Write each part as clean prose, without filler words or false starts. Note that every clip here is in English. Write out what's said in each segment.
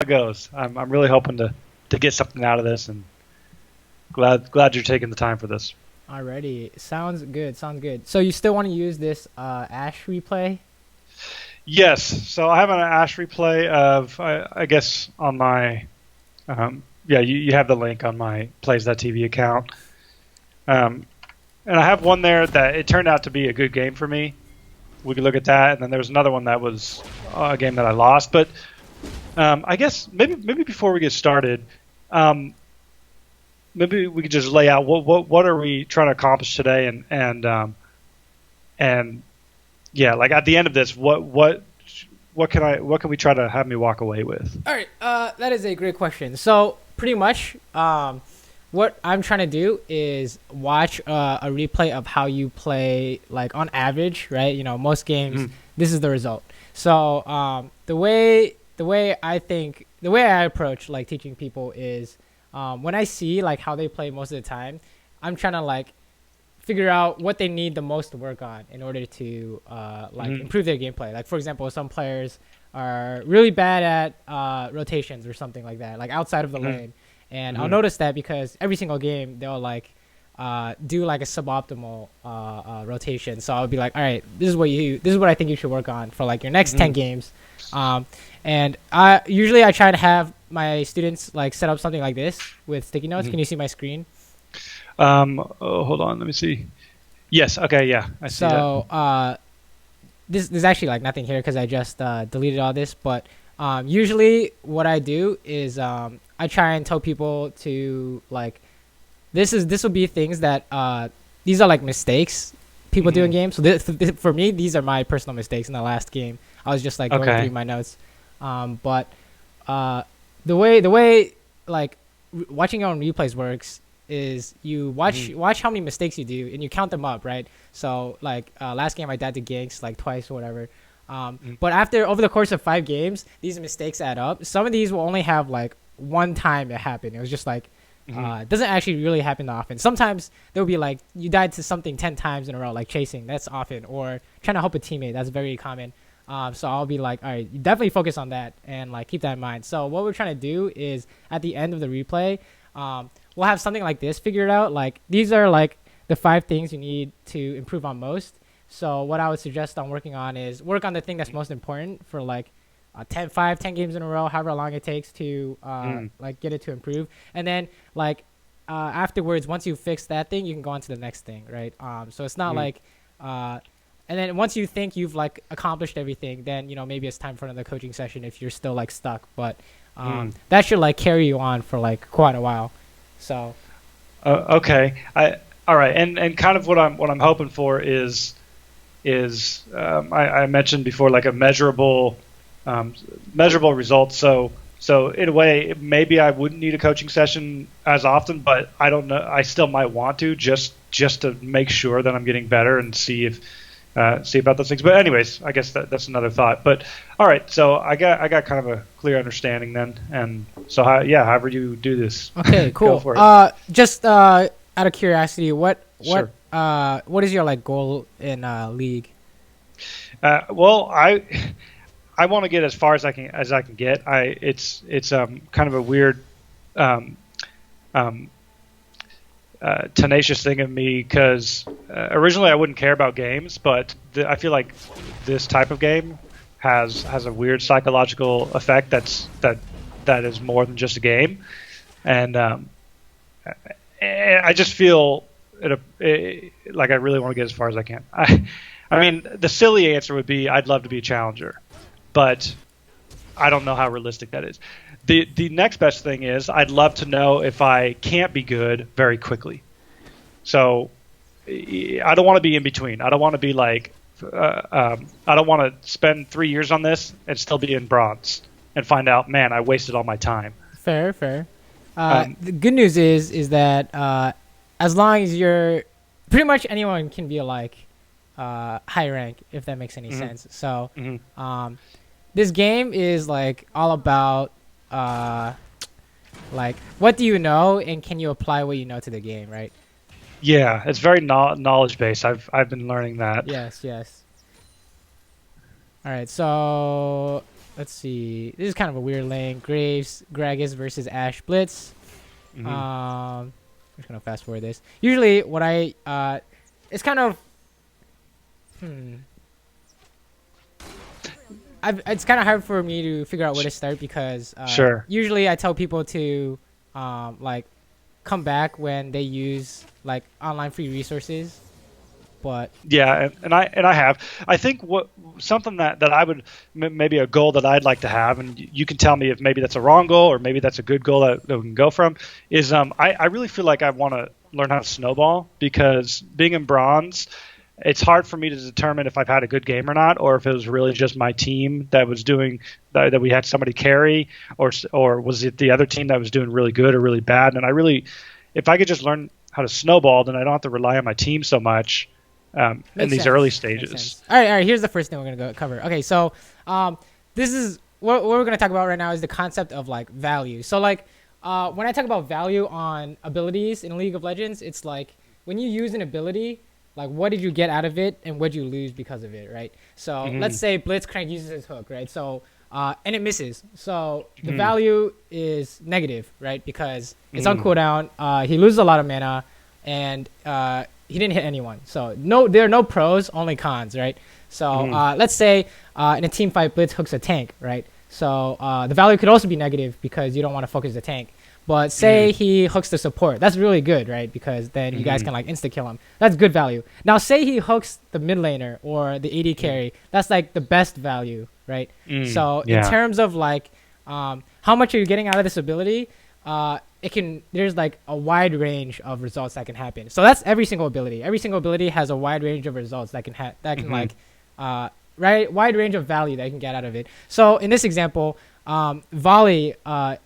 it goes. I'm really hoping to get something out of this, and glad you're taking the time for this. Alrighty, sounds good. Sounds good. So you still want to use this Ashe replay? Yes. So I have an Ashe replay of I guess on my yeah, you have the link on my Plays.tv account. And I have one there that it turned out to be a good game for me. We could look at that, and then there was another one that was a game that I lost. But I guess maybe before we get started, maybe we could just lay out what are we trying to accomplish today, and yeah, like at the end of this, what can we try to have me walk away with? All right, that is a great question. So pretty much, what I'm trying to do is watch a replay of how you play, like on average, right? You know, most games, this is the result. So the way I approach like teaching people is when I see like how they play most of the time, I'm trying to like figure out what they need the most to work on in order to improve their gameplay. Like for example, some players are really bad at rotations or something like that, like outside of the lane. And I'll notice that because every single game they'll like do like a suboptimal rotation. So I'll be like, all right, this is what I think you should work on for like your next 10 games. And I usually try to have my students like set up something like this with sticky notes. Can you see my screen? Hold on, let me see. Yes, okay, yeah, I see that. So there's actually like nothing here because I just deleted all this. But usually what I do is I try and tell people to like this will be things that these are like mistakes people do in games. So for me, these are my personal mistakes in the last game. I was just like going through my notes. But the way like watching your own replays works is you watch how many mistakes you do and you count them up, right? So like last game I died to ganks like twice or whatever. But over the course of 5 games, these mistakes add up. Some of these will only have like one time it happened. It was just like it doesn't actually really happen often. Sometimes there'll be like you died to something 10 times in a row, like chasing. That's often, or trying to help a teammate. That's very common. So I'll be like, all right, you definitely focus on that and like keep that in mind. So what we're trying to do is at the end of the replay, we'll have something like this figured out. Like these are like the 5 things you need to improve on most. So what I would suggest on working on is work on the thing that's most important for like 10 games in a row, however long it takes to like get it to improve. And then like afterwards, once you fix that thing, you can go on to the next thing, right? So it's not like and then once you think you've like accomplished everything, then you know maybe it's time for another coaching session if you're still like stuck. But that should like carry you on for like quite a while. So okay, all right, and kind of what I'm hoping for is I mentioned before like a measurable results. So in a way, maybe I wouldn't need a coaching session as often, but I don't know. I still might want to just to make sure that I'm getting better and see about those things. But anyways, I guess that's another thought. But all right, so I got kind of a clear understanding then, and so however you do this. Okay, cool. Go for it. Just out of curiosity, what is your like goal in league? Well, I want to get as far as I can get. It's kind of a weird tenacious thing of me because originally I wouldn't care about games, but I feel like this type of game has a weird psychological effect that is more than just a game, and I just feel like I really want to get as far as I can. I mean, the silly answer would be I'd love to be a challenger, but I don't know how realistic that is. The next best thing is I'd love to know if I can't be good very quickly. So I don't want to be in between. I don't want to be like I don't want to spend 3 years on this and still be in bronze and find out, man, I wasted all my time. Fair. The good news is that as long as you're pretty much anyone can be like high rank, if that makes any sense. So this game is like all about like what do you know and can you apply what you know to the game, right? Yeah, it's very knowledge based. I've been learning that. Yes. All right, so let's see. This is kind of a weird lane. Graves, Gragas versus Ashe Blitz. I'm just gonna fast forward this. Usually, what it's kind of, it's kind of hard for me to figure out where to start because Sure. usually I tell people to like come back when they use like online free resources, but Yeah, and I have. I think something that I would maybe a goal that I'd like to have, and you can tell me if maybe that's a wrong goal or maybe that's a good goal that we can go from. Is I really feel like I want to learn how to snowball because being in bronze, it's hard for me to determine if I've had a good game or not, or if it was really just my team that was doing that we had somebody carry, or was it the other team that was doing really good or really bad. And I really, if I could just learn how to snowball, then I don't have to rely on my team so much. In these early stages. All right. Here's the first thing we're gonna go cover. Okay, so this is what we're gonna talk about right now is the concept of like value. So like when I talk about value on abilities in League of Legends, it's like when you use an ability, like what did you get out of it and what did you lose because of it, right? So let's say Blitzcrank uses his hook, right? So and it misses. So the value is negative, right? Because it's on cooldown. He loses a lot of mana, and he didn't hit anyone. So there are no pros, only cons, right? So let's say in a team fight, Blitz hooks a tank, right? So the value could also be negative because you don't want to focus the tank. But say he hooks the support. That's really good, right? Because then you guys can like insta-kill him. That's good value. Now say he hooks the mid laner or the AD carry. That's like the best value, right? So in terms of like how much are you getting out of this ability, there's like a wide range of results that can happen. So that's every single ability. Every single ability has a wide range of results that can wide range of value that you can get out of it. So in this example, volley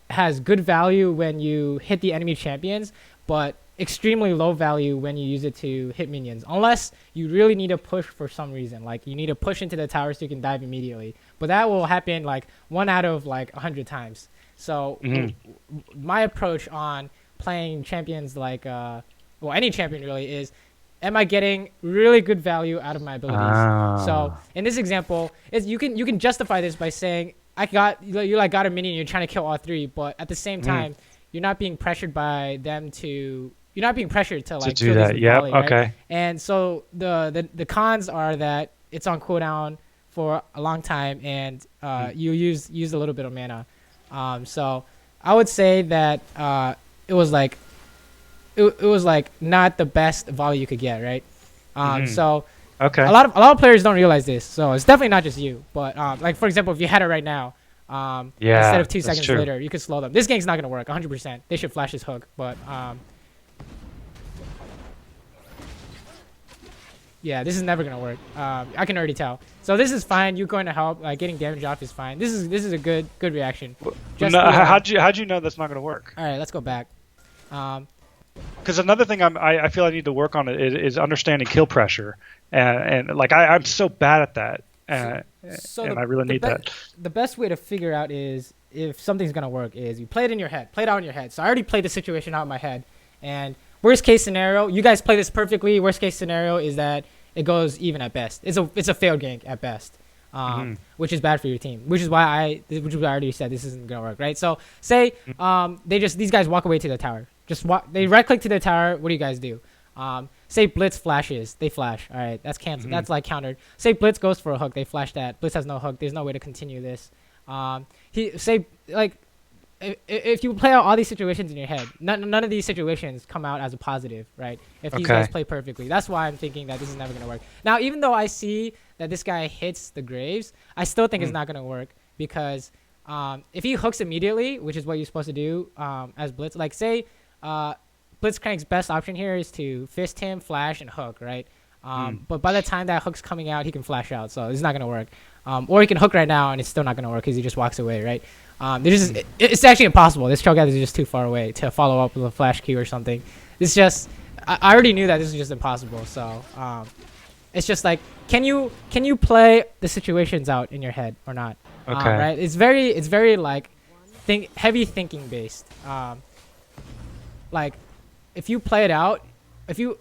has good value when you hit the enemy champions, but extremely low value when you use it to hit minions, unless you really need to push for some reason. Like you need to push into the tower so you can dive immediately, but that will happen like 1 out of like 100 times. So my approach on playing champions like any champion really is, am I getting really good value out of my abilities? So in this example, you can justify this by saying you got a minion, you're trying to kill all three, but at the same time you're not being pressured by them to like do that. Yeah. volley, right? Okay. And so the cons are that it's on cooldown for a long time and you use a little bit of mana. So I would say that it was like not the best volley you could get, right? So okay. a lot of players don't realize this, so it's definitely not just you. But like for example, if you had it right now, instead of 2 seconds later, you could slow them. This game's not gonna work 100%. They should flash his hook, but yeah, this is never gonna work. I can already tell. So this is fine. You're going to help. Getting damage off is fine. This is a good reaction. How'd you know that's not gonna work? All right, let's go back. Because another thing I feel I need to work on is understanding kill pressure, and like I'm so bad at that, and I really need that. The best way to figure out is if something's gonna work is you play it in your head, play it out in your head. So I already played the situation out in my head, and worst case scenario, you guys play this perfectly. Worst case scenario is that it goes even at best. It's a failed gank at best, which is bad for your team. Which is why I already said this isn't gonna work, right? So say these guys walk away to the tower. They right click to the tower. What do you guys do? Say Blitz flashes. They flash. All right, that's canceled. That's like countered. Say Blitz goes for a hook. They flash that. Blitz has no hook. There's no way to continue this. If you play out all these situations in your head, none of these situations come out as a positive, right? If these guys play perfectly. That's why I'm thinking that this is never going to work. Now, even though I see that this guy hits the Graves, I still think it's not going to work because if he hooks immediately, which is what you're supposed to do as Blitz, like say Blitzcrank's best option here is to fist him, flash, and hook, right? But by the time that hook's coming out, he can flash out, so it's not going to work. Or he can hook right now, and it's still not going to work because he just walks away, right? It's actually impossible. This Cho'Gath is just too far away to follow up with a flash Q or something. It's just, I already knew that this was just impossible. So it's just like, can you play the situations out in your head or not? Okay. Right? It's very like heavy thinking based. Like if you play it out,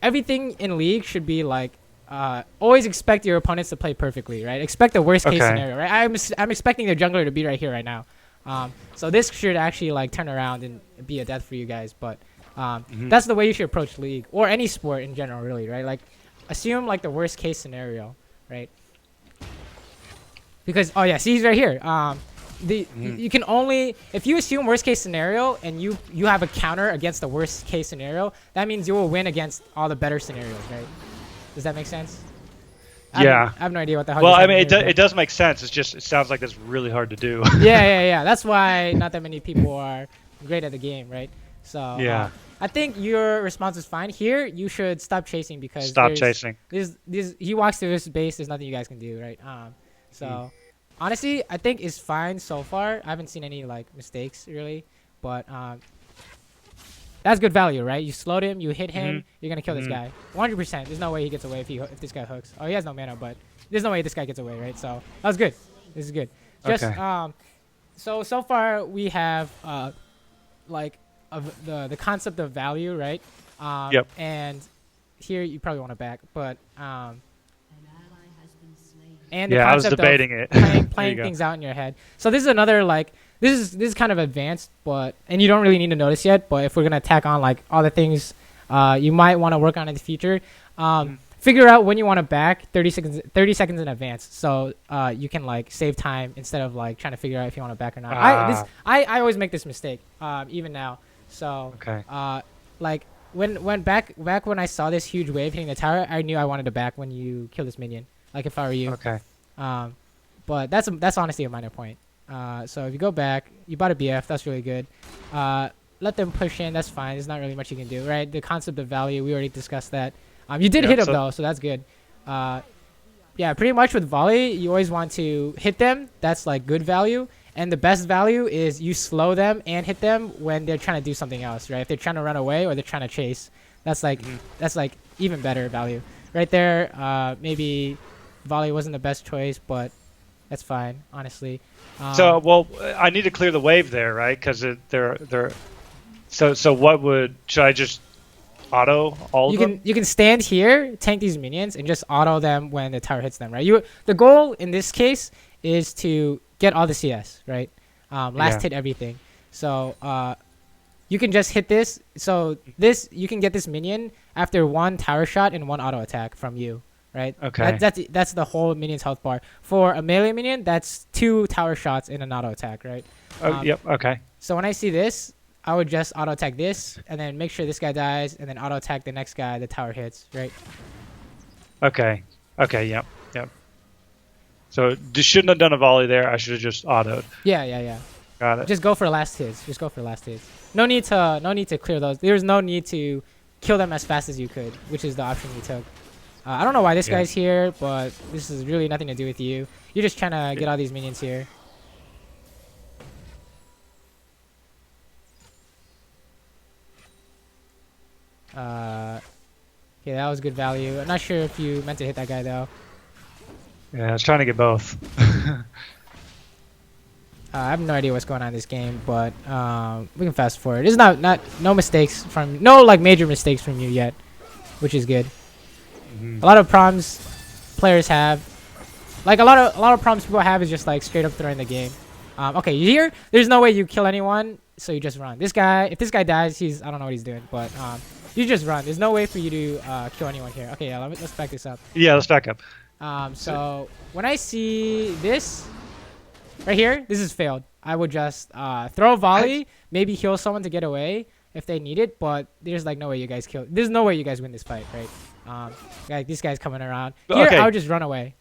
everything in League should be like always expect your opponents to play perfectly, right? Expect the worst case Okay. scenario, right? I'm expecting their jungler to be right here, right now. So this should actually like turn around and be a death for you guys. But that's the way you should approach League or any sport in general, really, right? Like assume like the worst case scenario, right? Because oh yeah, see he's right here. You can only if you assume worst case scenario and you have a counter against the worst case scenario, that means you will win against all the better scenarios, right? Does that make sense? Yeah. I have no idea what the hell. Well, just I mean, happened here, it does make sense. It's just it sounds like it's really hard to do. yeah. That's why not that many people are great at the game, right? So Yeah. I think your response is fine. Here, you should stop chasing because Stop chasing. He walks through this base. There's nothing you guys can do, right? So honestly, I think it's fine so far. I haven't seen any like mistakes really, but that's good value, right? You slowed him, you hit him, you're gonna kill this guy. 100%. There's no way he gets away if this guy hooks. Oh, he has no mana, but there's no way this guy gets away, right? So that was good. This is good. Just Okay. so far we have like the concept of value, right? Yep. And here you probably want to back, but and the Yeah, I was concept debating of it. playing, There playing you go. things out in your head. So this is another like this is kind of advanced, but and you don't really need to notice yet. But if we're gonna tack on like all the things you might want to work on in the future, figure out when you want to back 30 seconds in advance, so you can like save time instead of like trying to figure out if you want to back or not. I always make this mistake even now. So Okay. like when back when I saw this huge wave hitting the tower, I knew I wanted to back when you kill this minion. Like if I were you. Okay. But that's honestly a minor point. So if you go back, you bought a BF, that's really good. Let them push in, that's fine. There's not really much you can do, right? The concept of value, we already discussed that. You did hit him though, so that's good. Yeah, pretty much with volley, you always want to hit them. That's like good value. And the best value is you slow them and hit them when they're trying to do something else, right? If they're trying to run away or they're trying to chase, that's like even better value. Right there, maybe volley wasn't the best choice, but that's fine, honestly. Well, I need to clear the wave there, right? Because they're. So what would should I just auto all of them? You can stand here, tank these minions, and just auto them when the tower hits them, right? The goal in this case is to get all the CS, right? Last hit everything. So you can just hit this. So you can get this minion after one tower shot and one auto attack from you, right? Okay. That's the whole minion's health bar. For a melee minion, that's 2 tower shots and an auto attack, right? Yep. Okay. So when I see this, I would just auto attack this and then make sure this guy dies and then auto attack the next guy the tower hits, right? Okay. Okay. Yep. So just shouldn't have done a volley there. I should have just autoed. Yeah. Got it. Just go for last hits. No need to clear those. There's no need to kill them as fast as you could, which is the option you took. I don't know why this guy's here, but this is really nothing to do with you. You're just trying to get all these minions here. Okay, that was good value. I'm not sure if you meant to hit that guy though. Yeah, I was trying to get both. I have no idea what's going on in this game, but we can fast forward. There's no mistakes no like major mistakes from you yet, which is good. A lot of problems players have, like a lot of problems people have is just like straight up throwing the game. Okay, here there's no way you kill anyone, so you just run. If this guy dies, I don't know what he's doing, but you just run. There's no way for you to kill anyone here. Okay, yeah, let's back this up. Yeah, let's back up. So when I see this right here, this is failed. I would just throw a volley, maybe heal someone to get away if they need it, but there's like no way you guys kill. There's no way you guys win this fight, right? Like this guy's coming around. Here, Okay. I would just run away.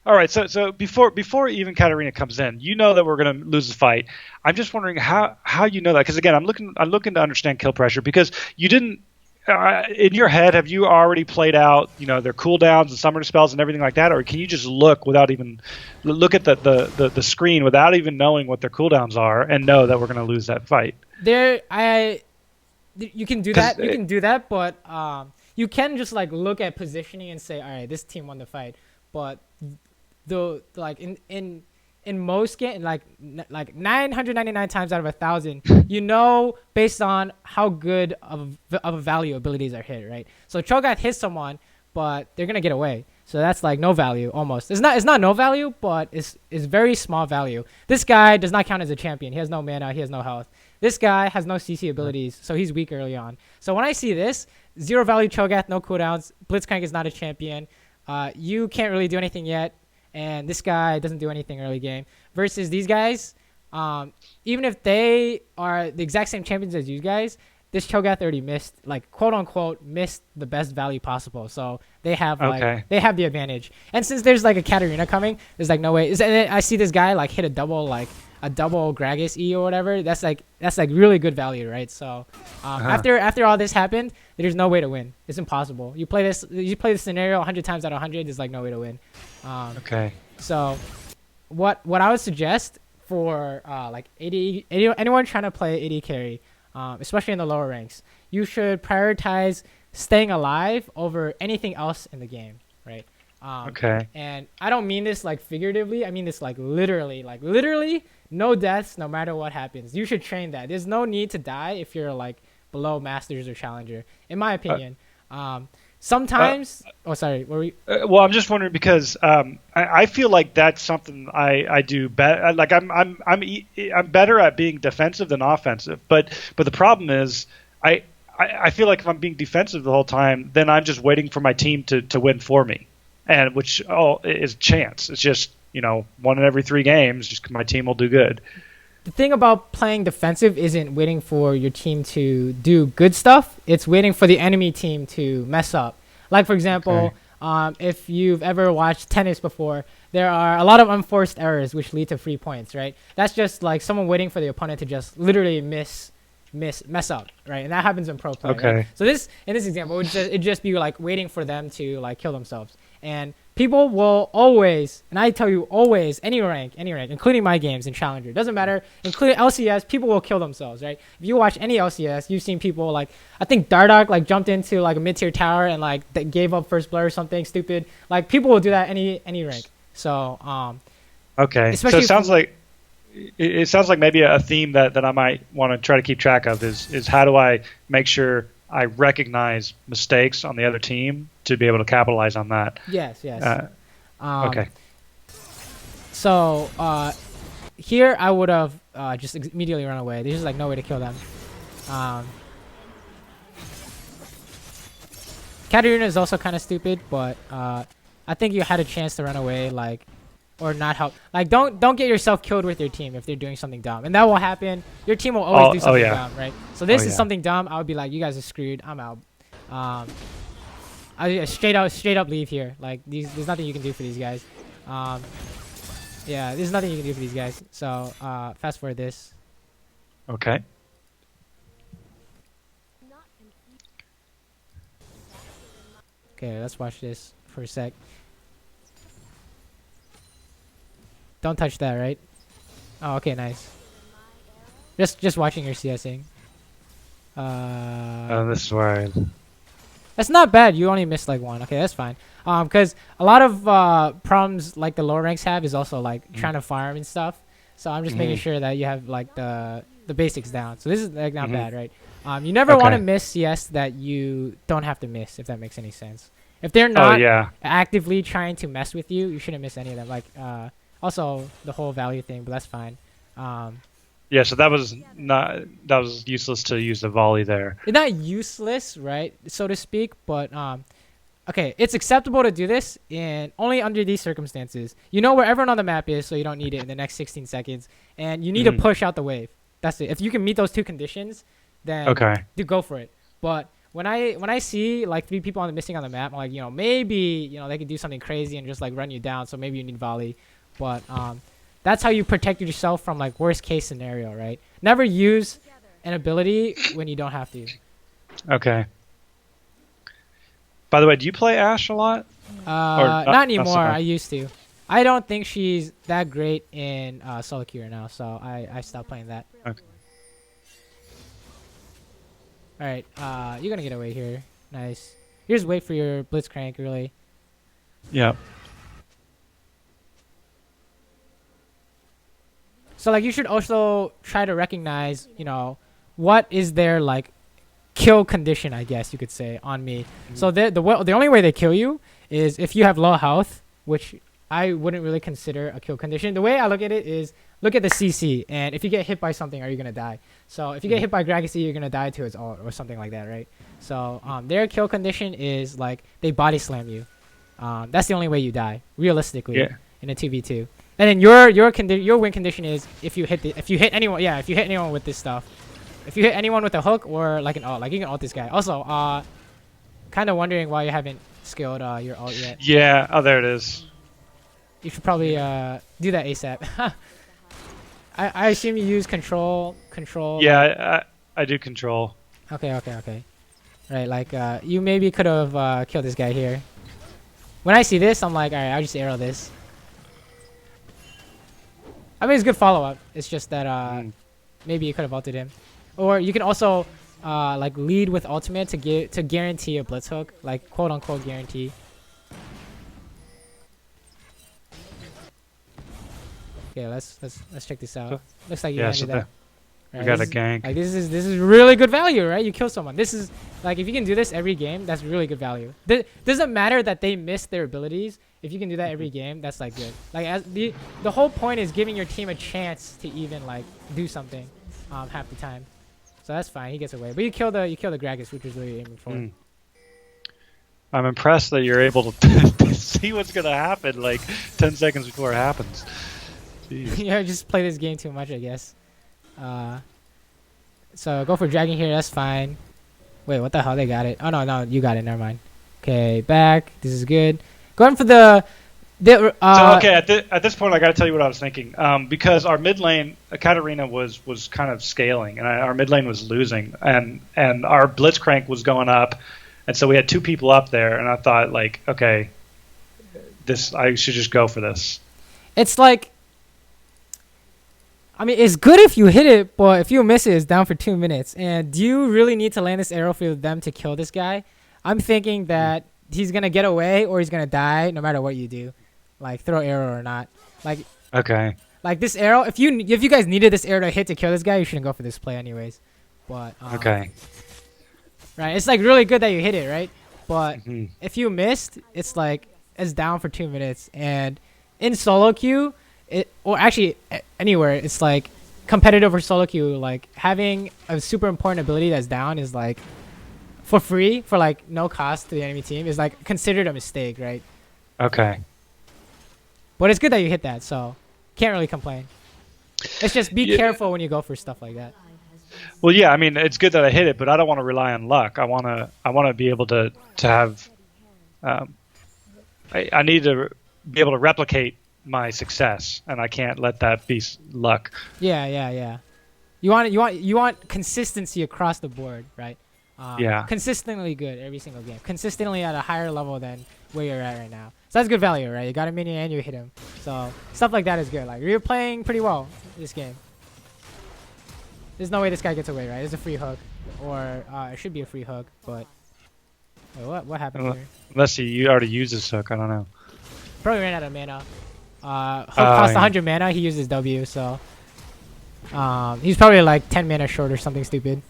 All right. So before even Katarina comes in, you know that we're going to lose the fight. I'm just wondering how you know that, because again, I'm looking to understand kill pressure, because you didn't. In your head, have you already played out, their cooldowns and summoner spells and everything like that, or can you just look without even look at the screen without even knowing what their cooldowns are and know that we're going to lose that fight? You can do that. You can do that, but you can just like look at positioning and say, all right, this team won the fight. But in most games, like 999 times out of 1,000, based on how good of a value abilities are hit, right? So Cho'Gath hits someone, but they're gonna get away. So that's like no value almost. It's not no value, but it's very small value. This guy does not count as a champion. He has no mana. He has no health. This guy has no CC abilities, so he's weak early on. So when I see this, 0 value Cho'Gath, no cooldowns. Blitzcrank is not a champion. You can't really do anything yet, and this guy doesn't do anything early game. Versus these guys, even if they are the exact same champions as you guys, this Cho'Gath already missed, like quote unquote, missed the best value possible. So they have they have the advantage. And since there's like a Katarina coming, there's like no way. And then I see this guy like hit a double Gragas E or whatever. That's like really good value, right? So after all this happened, there's no way to win. It's impossible. You play this scenario 100 times out of 100. There's like no way to win. So what I would suggest for like anyone trying to play AD carry, especially in the lower ranks, you should prioritize staying alive over anything else in the game, right? And I don't mean this like figuratively. I mean this like literally, no deaths no matter what happens. You should train that. There's no need to die if you're like below Masters or Challenger, in my opinion. Sometimes. Sorry. Were we? Well, I'm just wondering because I feel like that's something I do better. Like I'm better at being defensive than offensive. But the problem is I feel like if I'm being defensive the whole time, then I'm just waiting for my team to win for me, and which is chance. It's just 1 in every 3 games. Just my team will do good. The thing about playing defensive isn't waiting for your team to do good stuff. It's waiting for the enemy team to mess up. Like, for example, if you've ever watched tennis before, there are a lot of unforced errors which lead to free points, right? That's just like someone waiting for the opponent to just literally mess up, right? And that happens in pro play. Right? So in this example, it'd just be like waiting for them to like kill themselves. And people will always, and I tell you always, any rank, including my games in Challenger, doesn't matter, including LCS, people will kill themselves, right? If you watch any LCS, you've seen people like, I think Dardoch like jumped into like a mid-tier tower and like gave up first blood or something stupid. Like people will do that any rank. So so it sounds like maybe a theme that I might want to try to keep track of is how do I make sure I recognize mistakes on the other team to be able to capitalize on that. Yes. So here I would have just immediately run away. There's just like no way to kill them. Katarina is also kind of stupid, but I think you had a chance to run away, like, or not help. Like, don't get yourself killed with your team if they're doing something dumb, and that will happen. Your team will always do something dumb, right? So this is something dumb. I would be like, you guys are screwed. I'm out. I straight up leave here. Like, there's nothing you can do for these guys. There's nothing you can do for these guys. So fast forward this. Okay. Okay, let's watch this for a sec. Don't touch that, right? Oh, okay, nice. Just watching your CSing. This is where that's not bad. You only missed like 1. Okay, that's fine. Because a lot of problems like the lower ranks have is also like trying to farm and stuff. So I'm just making sure that you have like the basics down. So this is like not bad, right? You never want to miss CS that you don't have to miss, if that makes any sense. If they're not actively trying to mess with you, you shouldn't miss any of them. Like also the whole value thing, but that's fine. So that was useless to use the volley there. It's not useless, right, so to speak, but okay, it's acceptable to do this in only under these circumstances. You know where everyone on the map is, so you don't need it in the next 16 seconds, and you need to push out the wave. That's it. If you can meet those 2 conditions, then do go for it. But when I see like 3 people missing on the map, I'm like, maybe they could do something crazy and just like run you down. So maybe you need volley, but that's how you protect yourself from like worst case scenario, right? Never use an ability when you don't have to. Okay. By the way, do you play Ashe a lot? Not anymore. Not so I used to. I don't think she's that great in solo queue right now, so I stopped playing that. Okay. All right, you're gonna get away here. Nice. You just wait for your Blitzcrank, really. Yeah. So like you should also try to recognize, what is their like kill condition, I guess you could say, on me. So the only way they kill you is if you have low health, which I wouldn't really consider a kill condition. The way I look at it is look at the CC, and if you get hit by something, are you gonna die? So if you get hit by Gragasy, you're gonna die to its ult or something like that, right? So their kill condition is like they body slam you. That's the only way you die realistically in a 2v2. And then your win condition is if you hit anyone with this stuff. If you hit anyone with a hook or like an ult, like you can ult this guy. Also, kind of wondering why you haven't skilled your ult yet. Yeah. Oh, there it is. You should probably do that ASAP. I assume you use control. Yeah, I do control. Okay. Right, like you maybe could have killed this guy here. When I see this, I'm like, all right, I'll just arrow this. I mean, it's good follow-up. It's just that maybe you could have ulted him, or you can also like lead with ultimate to guarantee a blitz hook, like quote unquote guarantee. Okay, let's check this out. Looks like you landed that. Right, we got a gank. Like this is really good value, right? You kill someone. This is like if you can do this every game, that's really good value. Doesn't matter that they miss their abilities. If you can do that every game, that's like good. Like as the whole point is giving your team a chance to even like do something half the time. So that's fine. He gets away. But you kill the Gragas, which is really aiming for. I'm impressed that you're able to see what's gonna happen like 10 seconds before it happens. Jeez. Yeah, just play this game too much, I guess. So go for dragging here. That's fine. Wait, what the hell? They got it. Oh no, you got it. Never mind. Okay, back. This is good. Going for the. So okay, at this point, I got to tell you what I was thinking. Because our mid lane, Katarina was kind of scaling, and our mid lane was losing, and our Blitzcrank was going up, and so we had two people up there, and I thought like, okay, I should just go for this. It's like. I mean, it's good if you hit it, but if you miss it, it's down for 2 minutes. And do you really need to land this arrow for them to kill this guy? I'm thinking that he's going to get away or he's going to die no matter what you do. Like, throw arrow or not. Like, okay. Like, this arrow, if you guys needed this arrow to hit to kill this guy, you shouldn't go for this play anyways. But, okay. Right, it's, like, really good that you hit it, right? But if you missed, it's, like, it's down for 2 minutes. And in solo queue... or actually anywhere, it's like competitive or solo queue, like having a super important ability that's down is like for free for like no cost to the enemy team is like considered a mistake, right? Okay. But it's good that you hit that, so can't really complain. It's just be careful when you go for stuff like that. Well, yeah, I mean it's good that I hit it, but I don't want to rely on luck. I want to be able to have. I need to be able to replicate my success, and I can't let that be luck. Yeah. You want consistency across the board, right? Consistently good every single game. Consistently at a higher level than where you're at right now. So that's good value, right? You got a minion and you hit him. So stuff like that is good. Like you're playing pretty well this game. There's no way this guy gets away, right? It's a free hook, or it should be a free hook, but wait, what happened here? Unless you already used this hook, I don't know. Probably ran out of mana. Hook cost 100 mana. He uses W, so he's probably like 10 mana short or something stupid.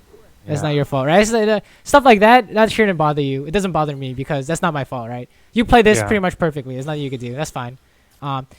That's not your fault, right? So, stuff like that shouldn't bother you. It doesn't bother me because that's not my fault, right? You play this pretty much perfectly. There's nothing you could do. That's fine.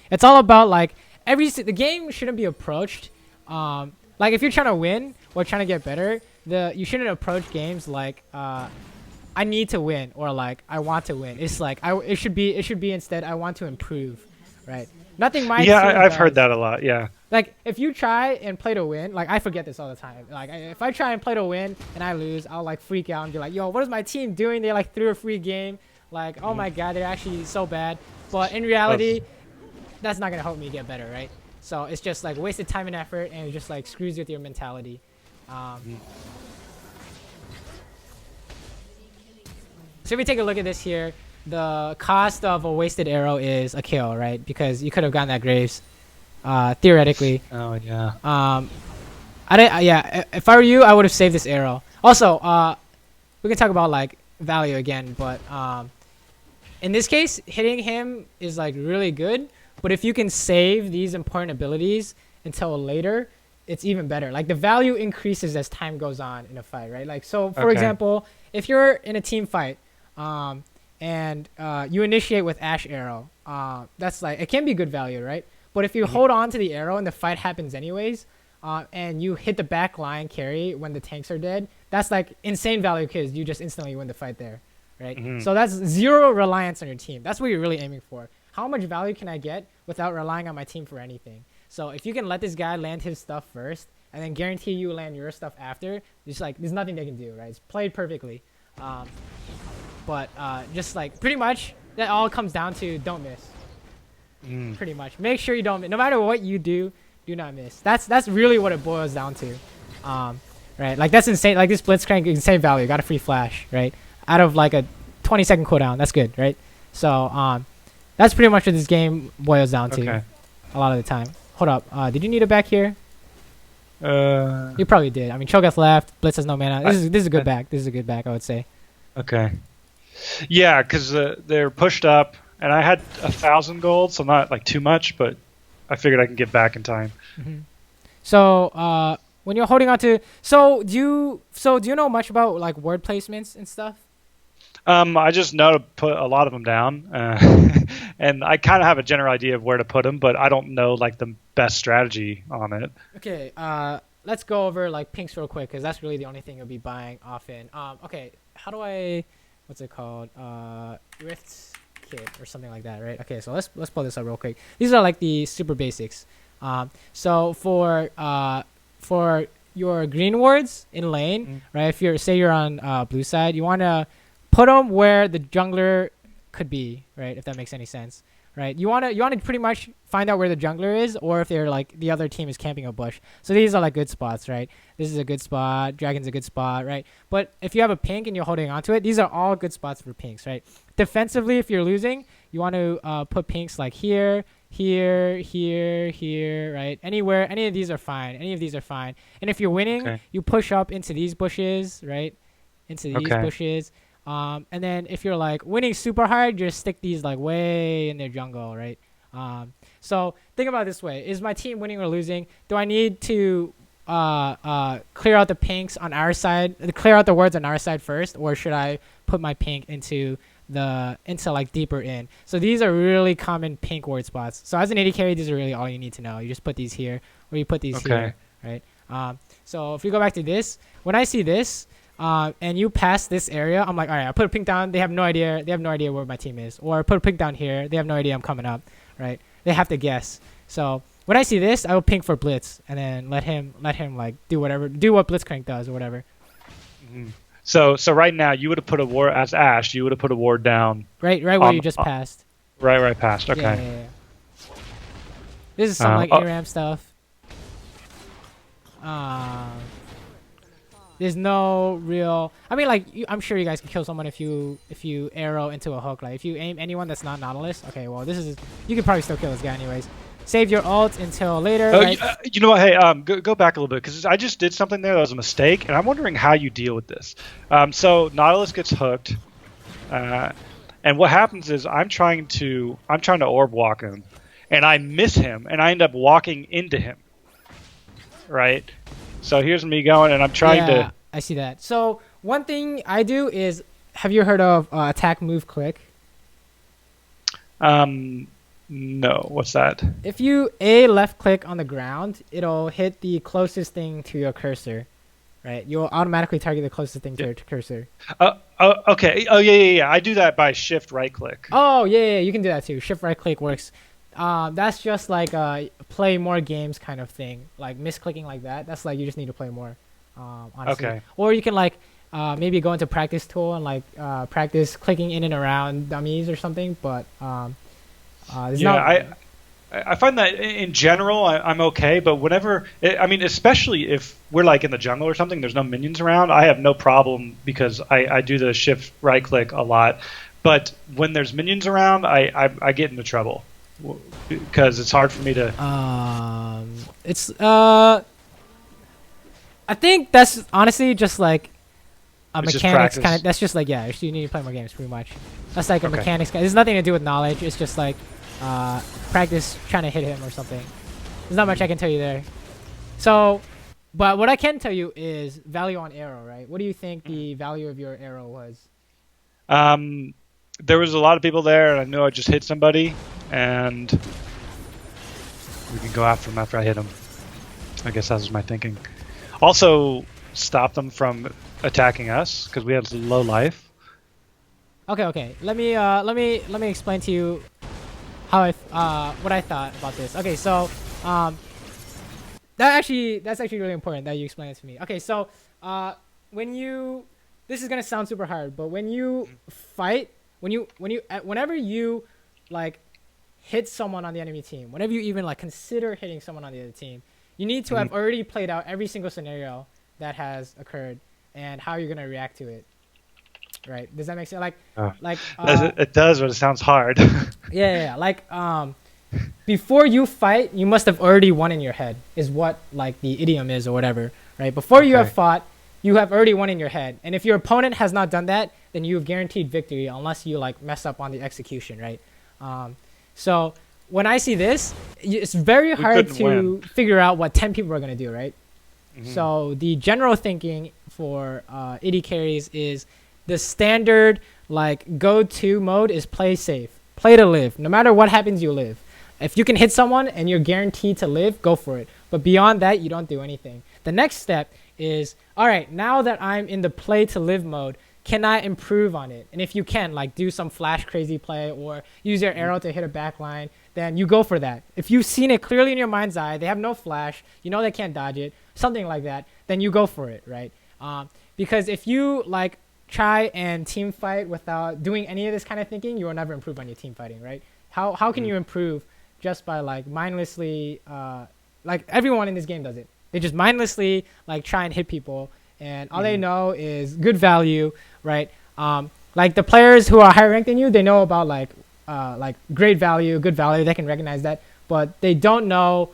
It's all about like the game shouldn't be approached. Like if you're trying to win or trying to get better, you shouldn't approach games like I need to win or like I want to win. It's like it should be instead I want to improve, right? Nothing my team I've does. heard that a lot. Yeah. Like if you try and play to win, like I forget this all the time. Like if I try and play to win and I lose, I'll like freak out and be like, "Yo, what is my team doing? They like threw a free game. Like, oh my god, they're actually so bad." But in reality, that's not gonna help me get better, right? So it's just like wasted time and effort, and it just like screws with your mentality. So if we take a look at this here. The cost of a wasted arrow is a kill, right? Because you could have gotten that Graves, theoretically. Oh yeah. If I were you, I would have saved this arrow. Also, we can talk about like value again, but in this case, hitting him is like really good. But if you can save these important abilities until later, it's even better. Like the value increases as time goes on in a fight, right? Like so, for example, if you're in a team fight, and you initiate with Ashe arrow. That's like it can be good value, right? But if you Mhm. hold on to the arrow and the fight happens anyways, and you hit the back line carry when the tanks are dead, that's like insane value because you just instantly win the fight there, right? Mhm. So that's zero reliance on your team. That's what you're really aiming for. How much value can I get without relying on my team for anything? So if you can let this guy land his stuff first and then guarantee you land your stuff after, just like there's nothing they can do, right? It's played perfectly. Um, but just like pretty much that all comes down to don't miss. Mm. Pretty much, make sure you don't miss. No matter what you do, do not miss. That's really what it boils down to, right? Like that's insane. Like this blitzcrank insane value. Got a free flash, right? Out of like a 20-second cooldown. That's good, right? So that's pretty much what this game boils down to. Okay. A lot of the time. Hold up. Did you need it back here? Uh, You probably did. I mean, Cho'Gath left. Blitz has no mana. This is a good back. This is a good back, I would say. okay. Yeah, because they're pushed up, and I had 1,000 gold, so not like too much, but I figured I can get back in time. Mm-hmm. So when you're holding on to, do you know much about like word placements and stuff? I just know to put a lot of them down, and I kind of have a general idea of where to put them, but I don't know like the best strategy on it. Okay. Let's go over like pinks real quick because that's really the only thing you'll be buying often. Okay. How do I? What's it called? Rifts kit or something like that, right? Okay. So let's pull this up real quick. These are like the super basics. So for your green wards in lane, right? If you're on blue side, you want to put them where the jungler could be, right? If that makes any sense, right? You want to pretty much find out where the jungler is, or if they're like the other team is camping a bush. So these are like good spots, right? This is a good spot. Dragon's a good spot, right? But if you have a pink and you're holding onto it, these are all good spots for pinks, right? Defensively, if you're losing, you want to put pinks like here, here, right? Anywhere, any of these are fine. Any of these are fine. And if you're winning, Okay. you push up into these bushes, right? Into these Okay. bushes. And then if you're like winning super hard, just stick these like way in their jungle, right? So think about it this way: is my team winning or losing? Do I need to clear out the pinks on our side, clear out the words on our side first, or should I put my pink into like deeper in? So these are really common pink word spots. So as an AD carry, these are really all you need to know. You just put these here, or you put these Okay. here, right? So if we go back to this, when I see this. And you pass this area, I'm like, all right, I put a pink down. They have no idea. They have no idea where my team is. Or I put a pink down here. They have no idea I'm coming up, right? They have to guess. So when I see this, I will pink for blitz, and then let him like do what Blitzcrank does or whatever. Mhm. So right now you would have put a ward as Ashe. You would have put a ward down Right where on, you just passed. right past. Okay. Yeah. This is some like ARAM stuff. There's no real. I mean, like I'm sure you guys can kill someone if you arrow into a hook. Like if you aim anyone that's not Nautilus. Okay, well this is you could probably still kill this guy anyways. Save your ult until later. Right? You know what? Hey, go back a little bit because I just did something there that was a mistake, and I'm wondering how you deal with this. So Nautilus gets hooked, and what happens is I'm trying to orb walk him, and I miss him, and I end up walking into him. Right. So here's me going, and I'm trying to. I see that. So one thing I do is, have you heard of attack, move, click? No. What's that? If you left click on the ground, it'll hit the closest thing to your cursor, right? You'll automatically target the closest thing to your cursor. Okay. Oh yeah. I do that by shift right click. Oh yeah, you can do that too. Shift right click works. That's just like a play more games kind of thing. Like misclicking like that. That's like you just need to play more. Honestly. Okay. Or you can like maybe go into practice tool and like practice clicking in and around dummies or something. But I find that in general I'm okay, but whenever I mean, especially if we're like in the jungle or something, there's no minions around. I have no problem because I do the shift right click a lot. But when there's minions around, I get into trouble. Because it's hard for me to. I think that's honestly just like a It's just mechanics kind practice. of. That's just like you need to play more games pretty much. That's like a mechanics. There's nothing to do with knowledge. It's just like practice trying to hit him or something. There's not much I can tell you there. So, but what I can tell you is value on arrow. Right? What do you think the value of your arrow was? there was a lot of people there, and I knew I just hit somebody, and we can go after them after I hit them. I guess that was my thinking. Also, stop them from attacking us because we have low life. Okay. Let me explain to you how what I thought about this. Okay, so that's actually really important that you explain it to me. Okay, so when you, this is gonna sound super hard, but when you fight, whenever you like hit someone on the enemy team, whenever you even like consider hitting someone on the other team, you need to have already played out every single scenario that has occurred and how you're gonna react to it. Right? Does that make sense? It does, but it sounds hard. Yeah. Like before you fight, you must have already won in your head, is what like the idiom is or whatever. Right? Before you have fought, you have already won in your head. And if your opponent has not done that, then you have guaranteed victory unless you like mess up on the execution, right? So when I see this, it's very hard to figure out what 10 people are going to do, right? So the general thinking for AD carries is the standard like go-to mode is play safe, play to live. No matter what happens, you live. If you can hit someone and you're guaranteed to live, go for it. But beyond that, you don't do anything. The next step is, all right, now that I'm in the play to live mode, can I improve on it? And if you can, like do some flash crazy play or use your arrow to hit a back line, then you go for that. If you've seen it clearly in your mind's eye, they have no flash, you know they can't dodge it, something like that, then you go for it, right? Because if you like try and team fight without doing any of this kind of thinking, you will never improve on your team fighting, right? How can you improve just by like mindlessly, like everyone in this game does it. They just mindlessly like try and hit people, and all they know is good value, right? Like the players who are higher ranked than you, they know about like great value, good value. They can recognize that, but they don't know.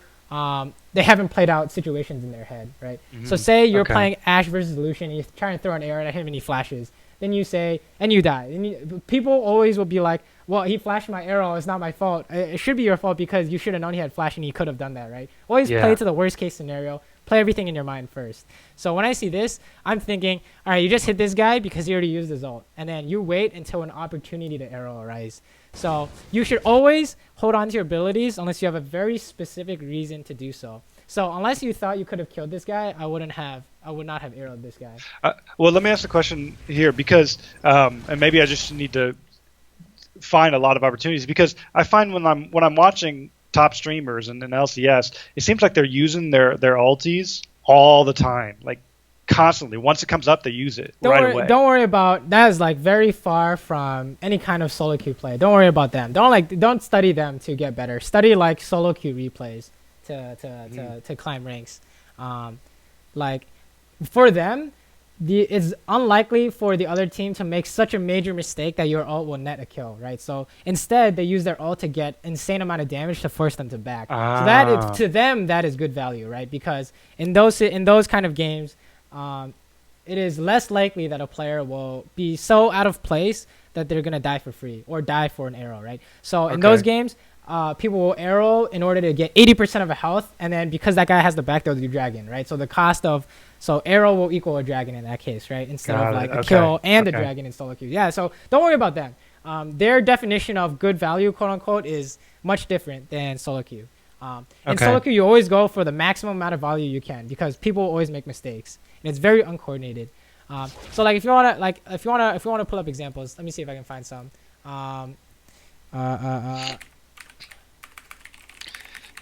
They haven't played out situations in their head, right? So say you're playing Ashe versus Lucian, and you try and throw an arrow at him and he flashes. Then you say, and you die. And people always will be like, well, he flashed my arrow. It's not my fault. It should be your fault because you should have known he had flash and he could have done that, right? Always play to the worst case scenario. Play everything in your mind first. So when I see this, I'm thinking, all right, you just hit this guy because he already used his ult. And then you wait until an opportunity to arrow arises. So you should always hold on to your abilities unless you have a very specific reason to do so. So unless you thought you could have killed this guy, I would not have arrowed this guy. Well, let me ask the question here because, and maybe I just need to find a lot of opportunities because I find when I'm watching top streamers and LCS, it seems like they're using their ultis all the time, like constantly. Once it comes up, they use it away. Don't worry about that. Is like very far from any kind of solo queue play. Don't worry about them. Don't study them to get better. Study like solo queue replays to climb ranks. Like for them, it's unlikely for the other team to make such a major mistake that your ult will net a kill, right? So instead, they use their ult to get insane amount of damage to force them to back. So that is, to them, that is good value, right? Because in those kind of games, it is less likely that a player will be so out of place that they're gonna die for free or die for an arrow, right? So in those games, people will arrow in order to get 80% of a health, and then because that guy has the back, they'll do dragon, right? So the cost of arrow will equal a dragon in that case, right? Instead of like a kill and a dragon in solo queue. Yeah, so don't worry about them. Their definition of good value, quote unquote, is much different than solo queue. In solo queue, you always go for the maximum amount of value you can because people always make mistakes, and it's very uncoordinated. So like if you wanna pull up examples, let me see if I can find some.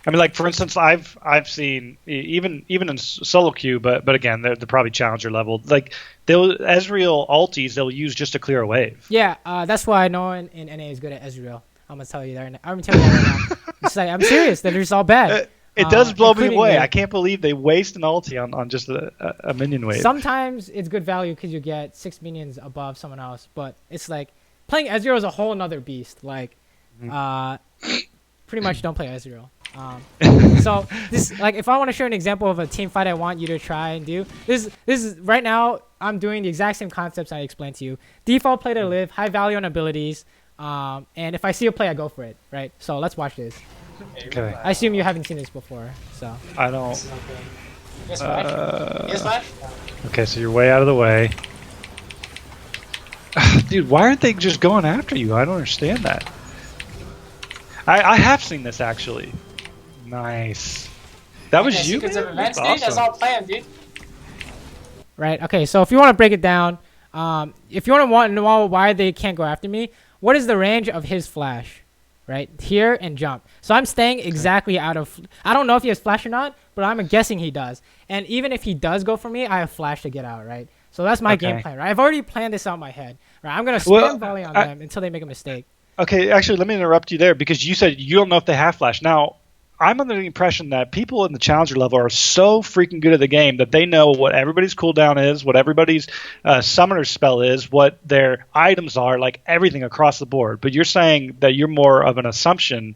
I mean, like for instance, I've seen even in solo queue, but again, they're probably challenger level. Like Ezreal ultis, they'll use just to clear a wave. Yeah, that's why no one in NA is good at Ezreal. I'm gonna tell you that. I'm gonna tell you that right now. It's like I'm serious. They're just all bad. It does blow me away. I can't believe they waste an ulti on just a minion wave. Sometimes it's good value because you get 6 minions above someone else, but it's like playing Ezreal is a whole nother beast. Like, pretty much don't play Ezreal. So this, like, if I want to show an example of a team fight I want you to try and do, this is right now I'm doing the exact same concepts I explained to you. Default play to live, high value on abilities, and if I see a play, I go for it, right? So let's watch this. Okay. I assume you haven't seen this before, so. I don't. Yes, Flash? Okay, so you're way out of the way. Dude, why aren't they just going after you? I don't understand that. I have seen this actually. Nice. That was you, Secrets of man? That's Events, dude. That's awesome. all planned, dude. Right. Okay. So if you want to break it down, if you want to know why they can't go after me, what is the range of his flash? Right here and jump. So I'm staying exactly out of. I don't know if he has flash or not, but I'm guessing he does. And even if he does go for me, I have flash to get out. Right. So that's my game plan. Right. I've already planned this out in my head. Right. I'm gonna spam volley on them until they make a mistake. Okay, actually, let me interrupt you there because you said you don't know if they have flash. Now, I'm under the impression that people in the challenger level are so freaking good at the game that they know what everybody's cooldown is, what everybody's summoner spell is, what their items are, like everything across the board. But you're saying that you're more of an assumption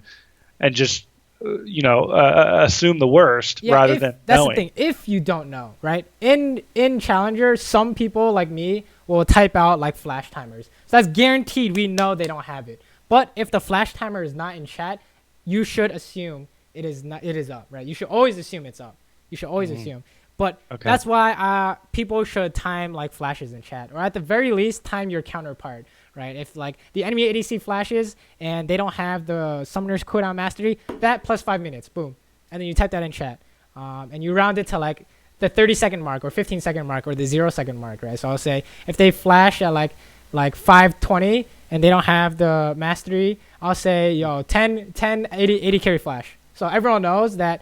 and just, assume the worst rather than that's knowing. the thing. If you don't know, right? In challenger, some people like me will type out like flash timers. So that's guaranteed. We know they don't have it. But if the flash timer is not in chat, you should assume it is not. It is up, right? You should always assume it's up. You should always assume. But that's why people should time like flashes in chat, or at the very least time your counterpart, right? If like the enemy ADC flashes and they don't have the summoner's cooldown mastery, that plus 5 minutes, boom, and then you type that in chat, and you round it to like the 30-second mark or 15-second mark or the 0-second mark, right? So I'll say if they flash at like 5:20 and they don't have the mastery, I'll say 10 80 carry flash. So everyone knows that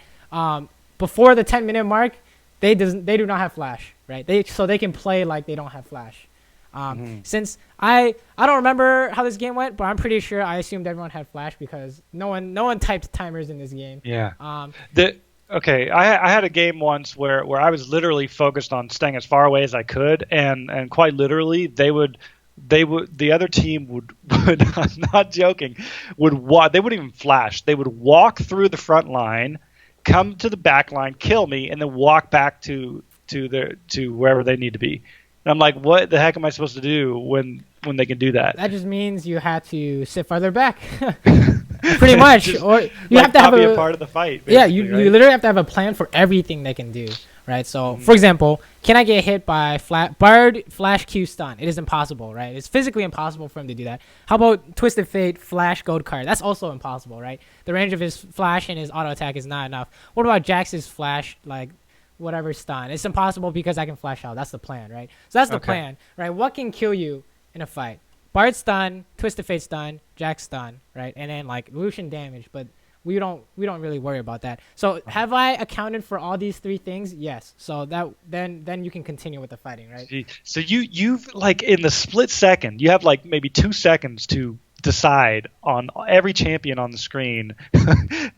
before the 10-minute mark, they do not have flash, right? So they can play like they don't have flash. Since I don't remember how this game went, but I'm pretty sure I assumed everyone had flash because no one typed timers in this game. Yeah. I had a game once where I was literally focused on staying as far away as I could, and quite literally the other team would I'm not joking, they wouldn't even flash. They would walk through the front line, come to the back line, kill me, and then walk back to wherever they need to be. And I'm like, what the heck am I supposed to do when they can do that? That just means you have to sit farther back. Pretty much. Or you have to have a part of the fight. Yeah, you literally have to have a plan for everything they can do. Right, so for example, can I get hit by Bard Flash Q stun? It is impossible, right? It's physically impossible for him to do that. How about Twisted Fate Flash Gold Card? That's also impossible, right? The range of his flash and his auto attack is not enough. What about Jax's flash, like whatever stun? It's impossible because I can flash out. That's the plan, right? So that's the plan, right? What can kill you in a fight? Bard stun, Twisted Fate stun, Jax stun, right? And then like Lucian damage, but we don't really worry about that. So have I accounted for all these three things? Yes. So that then you can continue with the fighting, right? So you've like in the split second, you have like maybe 2 seconds to decide on every champion on the screen,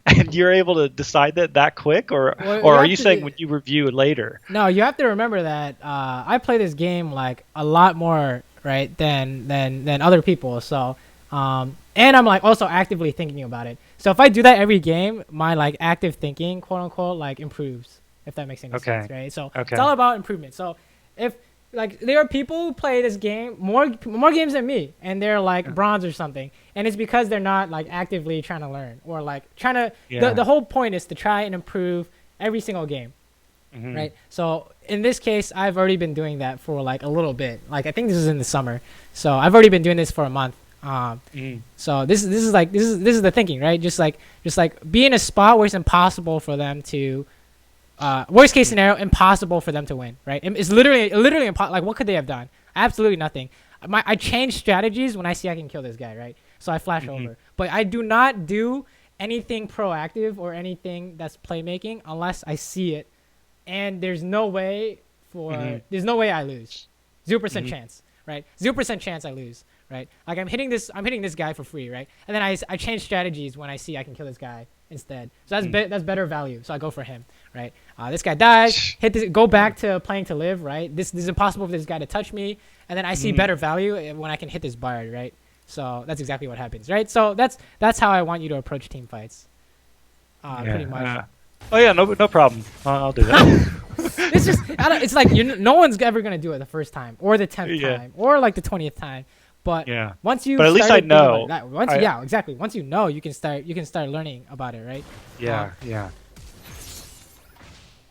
and you're able to decide that quick, or are you saying when you review it later? No, you have to remember that I play this game like a lot more right than other people. So and I'm like also actively thinking about it. So if I do that every game, my like active thinking, quote unquote, like improves. If that makes any sense, right? So it's all about improvement. So if like there are people who play this game more games than me, and they're like bronze or something, and it's because they're not like actively trying to learn or like trying to. The whole point is to try and improve every single game, right? So in this case, I've already been doing that for like a little bit. Like I think this is in the summer, so I've already been doing this for a month. So this is the thinking, right? Just like be in a spot where it's impossible for them to, worst case scenario, impossible for them to win, right? It's literally impossible. Like what could they have done? Absolutely nothing. I change strategies when I see I can kill this guy, right? So I flash over, but I do not do anything proactive or anything that's playmaking unless I see it, and there's no way I lose. 0% chance, right? 0% chance I lose. Right, like I'm hitting this guy for free, right? And then I change strategies when I see I can kill this guy instead. So that's better value. So I go for him, right? This guy dies. Go back to playing to live, right? This is impossible for this guy to touch me, and then I see better value when I can hit this Bard, right? So that's exactly what happens, right? So that's how I want you to approach team fights, pretty much. Oh yeah, no problem. I'll do that. It's just it's like no one's ever gonna do it the first time or the 10th time or like the 20th time. But once you, but at least I know. Exactly. Once you know, you can start learning about it, right? Yeah.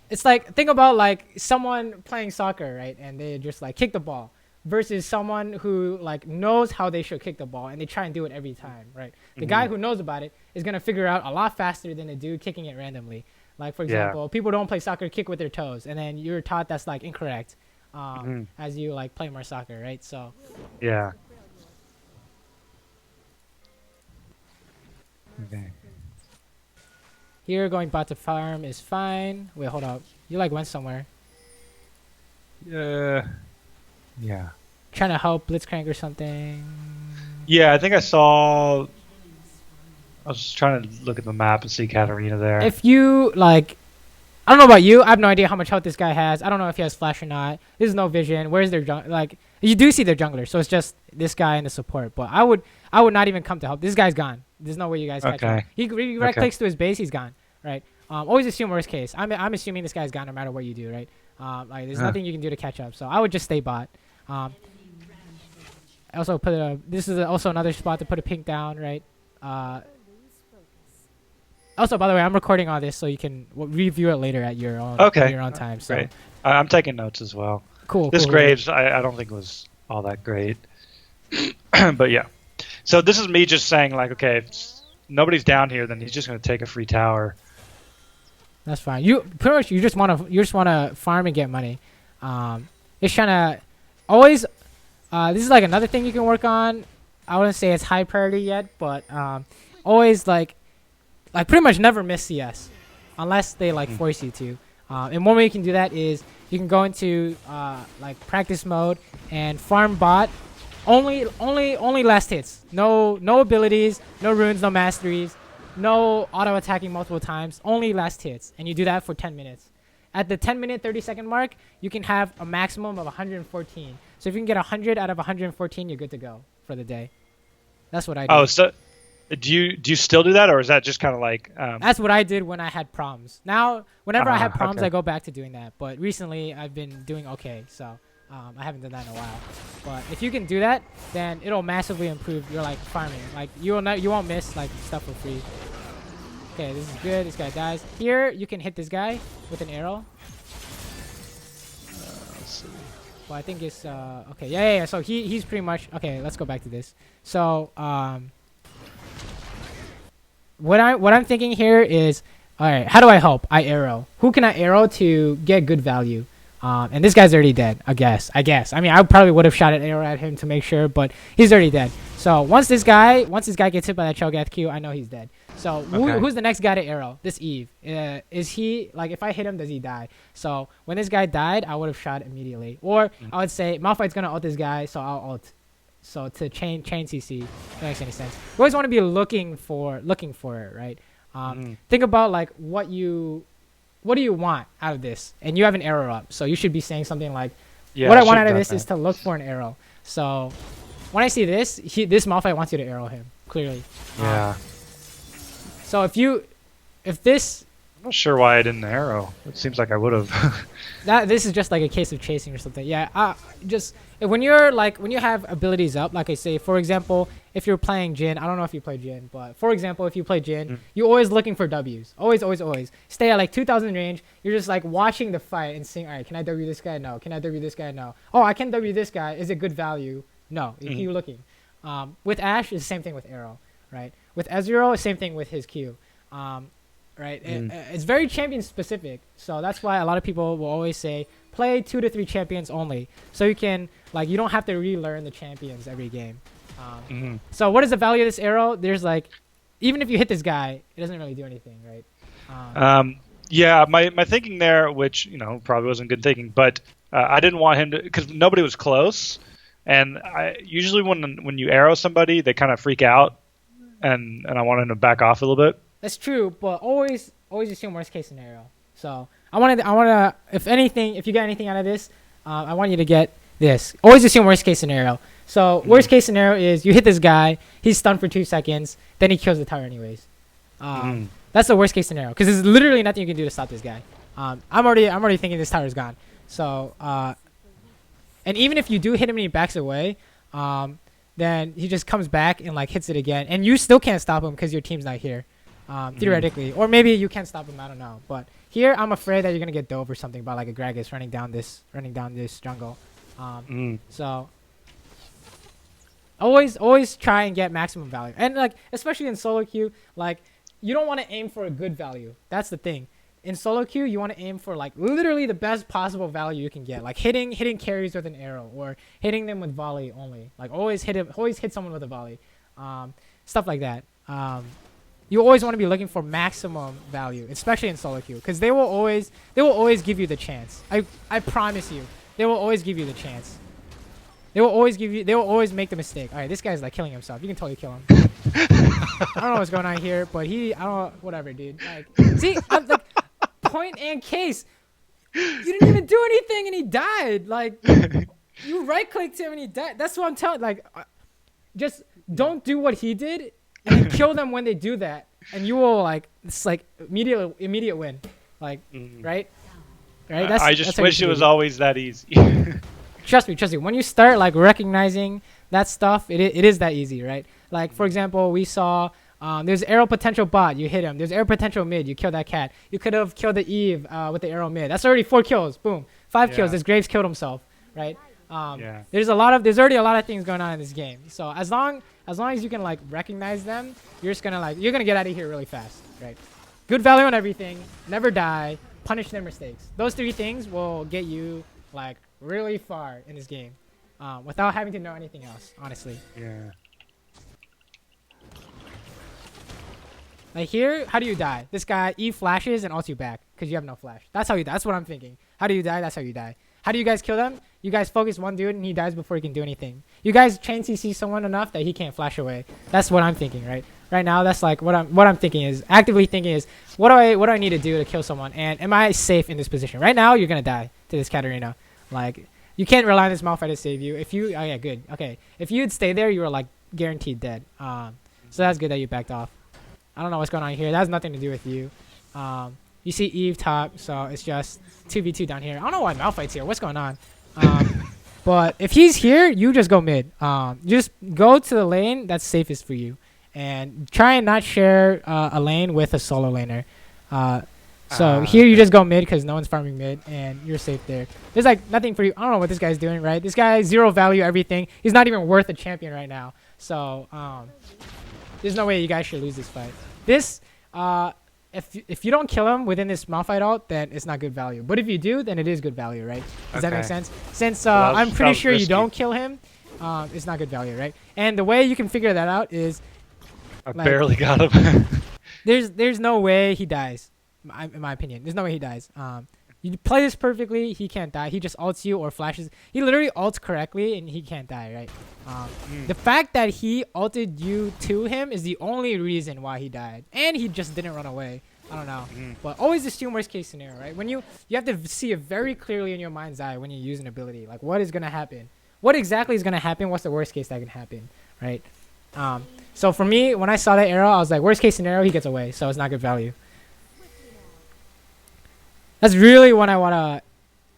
It's like think about like someone playing soccer, right? And they just like kick the ball. versus someone who like knows how they should kick the ball and they try and do it every time, right? The guy who knows about it is gonna figure out a lot faster than the dude kicking it randomly. Like for example, people don't play soccer kick with their toes, and then you're taught that's like incorrect as you like play more soccer, right? So Yeah. Okay. here going bot to farm is fine. Wait, hold up. You like went somewhere. Yeah. Trying to help Blitzcrank or something. Yeah, I think I saw. I was just trying to look at the map and see Katarina there. If you like, I don't know about you. I have no idea how much health this guy has. I don't know if he has flash or not. There's no vision. Where's their like? You do see their jungler, so it's just this guy and the support. But I would not even come to help. This guy's gone. There's no way you guys catch him. He right clicks to his base. He's gone. Right. Always assume worst case. I'm assuming this guy's gone no matter what you do. Right. Like there's nothing you can do to catch up. So I would just stay bot. Also put a. This is also another spot to put a pink down. Right. Also, by the way, I'm recording all this so you can review it later at your own time. So. Great. I'm taking notes as well. Cool. This Graves, I don't think was all that great, but yeah. So this is me just saying like, okay, if nobody's down here, then he's just going to take a free tower. That's fine. You pretty much you just want to farm and get money. Just trying to always. This is like another thing you can work on. I wouldn't say it's high priority yet, but always like pretty much never miss CS unless they like force you to. And one way you can do that is you can go into like practice mode and farm bot. Only last hits. No abilities, no runes, no masteries, no auto attacking multiple times. Only last hits, and you do that for 10 minutes. At the 10-minute, 30-second mark, you can have a maximum of 114. So if you can get 100 out of 114, you're good to go for the day. That's what I do. Oh, so do you still do that, or is that just kind of like? That's what I did when I had proms. Now, whenever I have proms, I go back to doing that. But recently, I've been doing okay, so I haven't done that in a while. But if you can do that, then it'll massively improve your like farming. Like you won't miss like stuff for free. Okay, this is good. This guy dies. Here, you can hit this guy with an arrow. Let's see. Well, I think it's okay. Yeah. So he's pretty much okay. Let's go back to this. So what I'm thinking here is, all right, how do I help? I arrow. Who can I arrow to get good value? And this guy's already dead. I guess. I mean, I probably would have shot an arrow at him to make sure, but he's already dead. So once this guy gets hit by that Cho'Gath Q, I know he's dead. So who's the next guy to arrow? This Eve. Is he like if I hit him, does he die? So when this guy died, I would have shot immediately. Or I would say Malphite's gonna ult this guy, so I'll ult. So to chain CC, that makes any sense. You always want to be looking for it, right? Think about like what do you want out of this? And you have an arrow up, so you should be saying something like, what I want out of this is to look for an arrow. So when I see this, this Malphite wants you to arrow him, clearly. Yeah. So if this... I'm not sure why I didn't arrow. It seems like I would have. This is just like a case of chasing or something. Yeah, when you have abilities up, like I say, for example, if you're playing Jhin, I don't know if you play Jhin, but for example, if you play Jhin, you're always looking for Ws. Always. Stay at like 2,000 range. You're just like watching the fight and seeing, all right, can I W this guy? No. Can I W this guy? No. Oh, I can W this guy. Is it good value? No. You keep looking. With Ashe, it's the same thing with Arrow, right? With Ezreal, same thing with his Q. Right? It's very champion specific, so that's why a lot of people will always say play 2 to 3 champions only, so you can you don't have to relearn the champions every game. So what is the value of this arrow? There's even if you hit this guy, it doesn't really do anything, right? Yeah, my thinking there, which probably wasn't good thinking, but I didn't want him to, because nobody was close, and usually when you arrow somebody, they kind of freak out, and I wanted him to back off a little bit. That's true, but always assume worst case scenario. So I want to, if you get anything out of this, I want you to get this. Always assume worst case scenario. So worst case scenario is you hit this guy, he's stunned for 2 seconds, then he kills the tower anyways. That's the worst case scenario, because there's literally nothing you can do to stop this guy. I'm already thinking this tower is gone. So and even if you do hit him and he backs away, then he just comes back and hits it again, and you still can't stop him because your team's not here. Theoretically, or maybe you can stop him. I don't know. But here, I'm afraid that you're gonna get dove or something by a Gragas running down this jungle. So always try and get maximum value. And like especially in solo queue, like you don't want to aim for a good value. That's the thing. In solo queue, you want to aim for like literally the best possible value you can get, like hitting carries with an arrow or hitting them with volley only. Like always hit someone with a volley, stuff like that. You always want to be looking for maximum value, especially in solo queue, because they will always give you the chance. I promise you, they will always give you the chance. They will always make the mistake. All right, this guy's like killing himself. You can totally kill him. I don't know what's going on here, but whatever, dude. Like, see, I'm like, point and case. You didn't even do anything, and he died. Like, you right-clicked him, and he died. That's what I'm telling. Like, just don't do what he did, and then kill them when they do that, and you will like it's like immediate win. Like, right? I just wish it was always that easy. Trust me. When you start like recognizing that stuff, it is that easy, right? Like for example, we saw there's arrow potential bot, you hit him. There's arrow potential mid, you kill that cat. You could have killed the Eve with the arrow mid. That's already 4 kills. Boom, 5 kills. This Graves killed himself, right? There's already a lot of things going on in this game. So as long as you can like recognize them, you're gonna get out of here really fast, right? Good value on everything. Never die. Punish their mistakes. Those 3 things will get you like really far in this game without having to know anything else, honestly. Yeah. Like here, how do you die? This guy E flashes and ults you back because you have no flash. That's how you die. That's what I'm thinking. How do you die? That's how you die. How do you guys kill them? You guys focus one dude and he dies before he can do anything. You guys chain CC someone enough that he can't flash away. That's what I'm thinking, right? Right now, that's like what I'm thinking is actively thinking is what do I need to do to kill someone, and am I safe in this position? Right now, you're gonna die to this Katarina. Like, you can't rely on this Malphite to save you. If you, oh yeah, good. Okay. If you'd stay there, you were like guaranteed dead. So that's good that you backed off. I don't know what's going on here. That has nothing to do with you. You see Eve top, so it's just 2v2 down here. I don't know why Malphite's here. What's going on? But if he's here, you just go mid. Just go to the lane that's safest for you. And try and not share a lane with a solo laner. So here you just go mid because no one's farming mid and you're safe there. There's like nothing for you. I don't know what this guy's doing, right? This guy 0 value everything. He's not even worth a champion right now. So there's no way you guys should lose this fight. This if you don't kill him within this Malphite ult, then it's not good value. But if you do, then it is good value, right? Does that make sense? Since I'm pretty sure you don't kill him, it's not good value, right? And the way you can figure that out is I barely got him. there's no way he dies. In my opinion, there's no way he dies. You play this perfectly, he can't die. He just ults you or flashes. He literally ults correctly and he can't die, right? The fact that he ulted you to him is the only reason why he died, and he just didn't run away. I don't know, but always assume worst case scenario, right? When you have to see it very clearly in your mind's eye when you use an ability, like what is gonna happen, what exactly is gonna happen, what's the worst case that can happen, right? So for me, when I saw that arrow, I was like, worst case scenario, he gets away, so it's not good value. That's really what I want to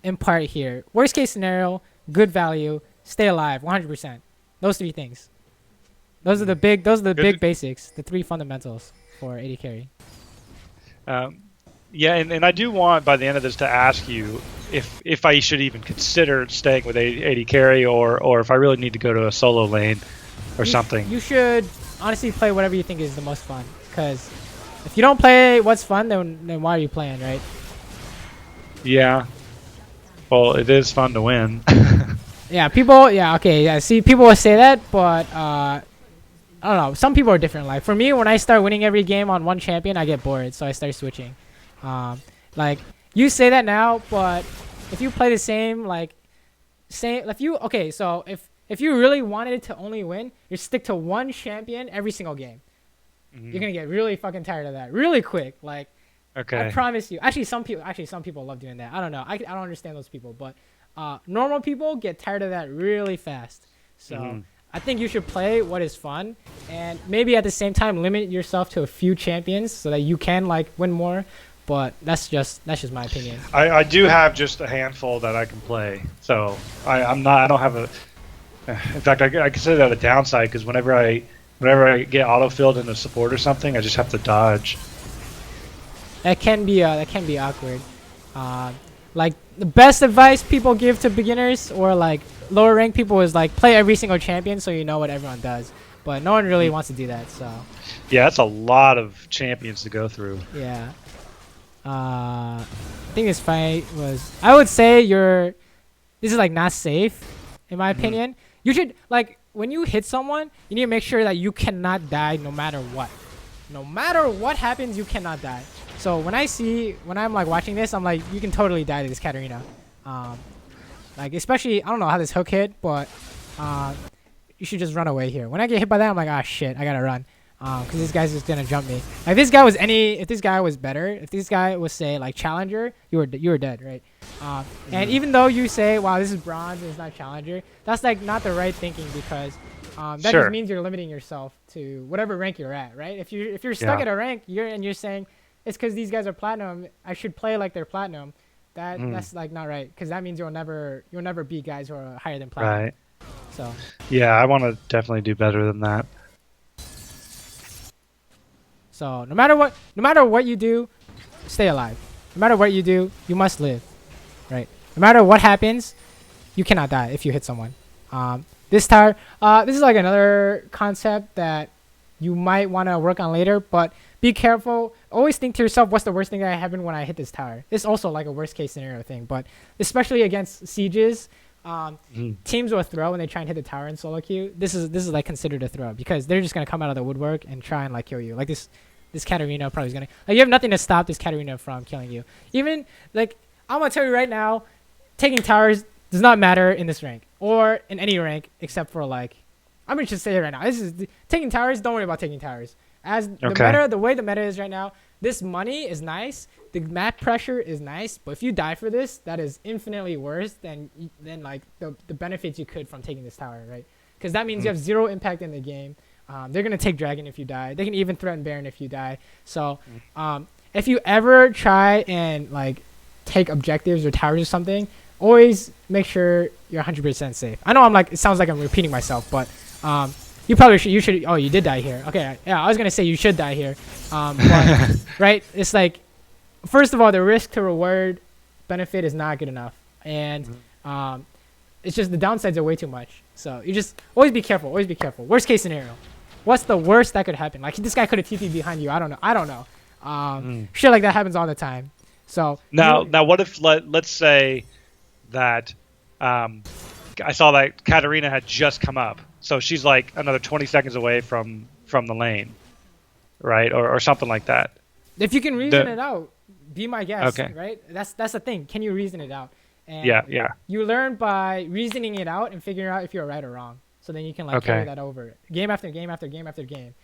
impart here. Worst case scenario, good value, stay alive, 100%. Those 3 things. Those are the big basics, the 3 fundamentals for AD carry. Yeah, and I do want by the end of this to ask you if I should even consider staying with AD carry or if I really need to go to a solo lane or something. You should honestly play whatever you think is the most fun, because if you don't play what's fun, then why are you playing, right? Yeah. Well, it is fun to win. Yeah, see, people will say that, but I don't know. Some people are different. Like for me, when I start winning every game on one champion, I get bored, so I start switching. Like you say that now, but if you play the same, if you really wanted to only win, you stick to one champion every single game. You're gonna get really fucking tired of that really quick. Like, okay, I promise you. Actually, some people love doing that. I don't know. I don't understand those people, but normal people get tired of that really fast. So I think you should play what is fun, and maybe at the same time limit yourself to a few champions so that you can like win more. But that's just my opinion. I do have just a handful that I can play, so I don't have a. In fact, I consider that a downside because whenever I get autofilled in a support or something, I just have to dodge. That can be awkward. Like the best advice people give to beginners or like lower rank people is like play every single champion so you know what everyone does. But no one really wants to do that. So Yeah, that's a lot of champions to go through. yeah. I think this fight was. I would say this is like not safe, in my opinion. You should like when you hit someone, you need to make sure that you cannot die no matter what. No matter what happens, you cannot die. So when I'm like watching this, I'm like, you can totally die to this Katarina. Like especially I don't know how this hook hit, but you should just run away here. When I get hit by that, I'm like, ah shit, I gotta run. Because this guy's just gonna jump me. Like if this guy was better, if this guy was say like challenger, you were dead, right? And even though you say, wow, this is bronze and it's not challenger, that's like not the right thinking because that just means you're limiting yourself to whatever rank you're at, right? If you're stuck at a rank, you're saying it's because these guys are platinum, I should play like they're platinum. That's like not right because that means you'll never beat guys who are higher than platinum. Right. So. Yeah, I want to definitely do better than that. So no matter what you do, stay alive. No matter what you do, you must live, right? No matter what happens, you cannot die if you hit someone. This tower, this is like another concept that you might want to work on later, but be careful. Always think to yourself, what's the worst thing that happened when I hit this tower? It's also like a worst case scenario thing, but especially against sieges, teams will throw when they try and hit the tower in solo queue. This is like considered a throw because they're just gonna come out of the woodwork and try and like kill you. Like this Katarina probably is gonna like you have nothing to stop this Katarina from killing you. Even like I'm gonna tell you right now, taking towers does not matter in this rank or in any rank except for like I'm gonna just say it right now. This is taking towers. Don't worry about taking towers. As the way the meta is right now, this money is nice. The map pressure is nice, but if you die for this, that is infinitely worse than like the benefits you could from taking this tower, right? Because that means you have zero impact in the game. They're gonna take dragon if you die. They can even threaten baron if you die. So, if you ever try and like take objectives or towers or something, always make sure you're 100% safe. I know it sounds like I'm repeating myself, but you should. Oh, you did die here. Okay, yeah, I was gonna say you should die here. But, right? It's like. First of all, the risk to reward benefit is not good enough, and it's just the downsides are way too much. So you just always be careful. Always be careful. Worst case scenario, what's the worst that could happen? Like this guy could have TP'd behind you. I don't know. Shit like that happens all the time. So now what if let's say that I saw that Katarina had just come up, so she's like another 20 seconds away from the lane, right, or something like that. If you can reason it out. Be my guest, okay. Right? That's the thing. Can you reason it out? And yeah. You learn by reasoning it out and figuring out if you're right or wrong. So then you can like carry that over game after game after game after game.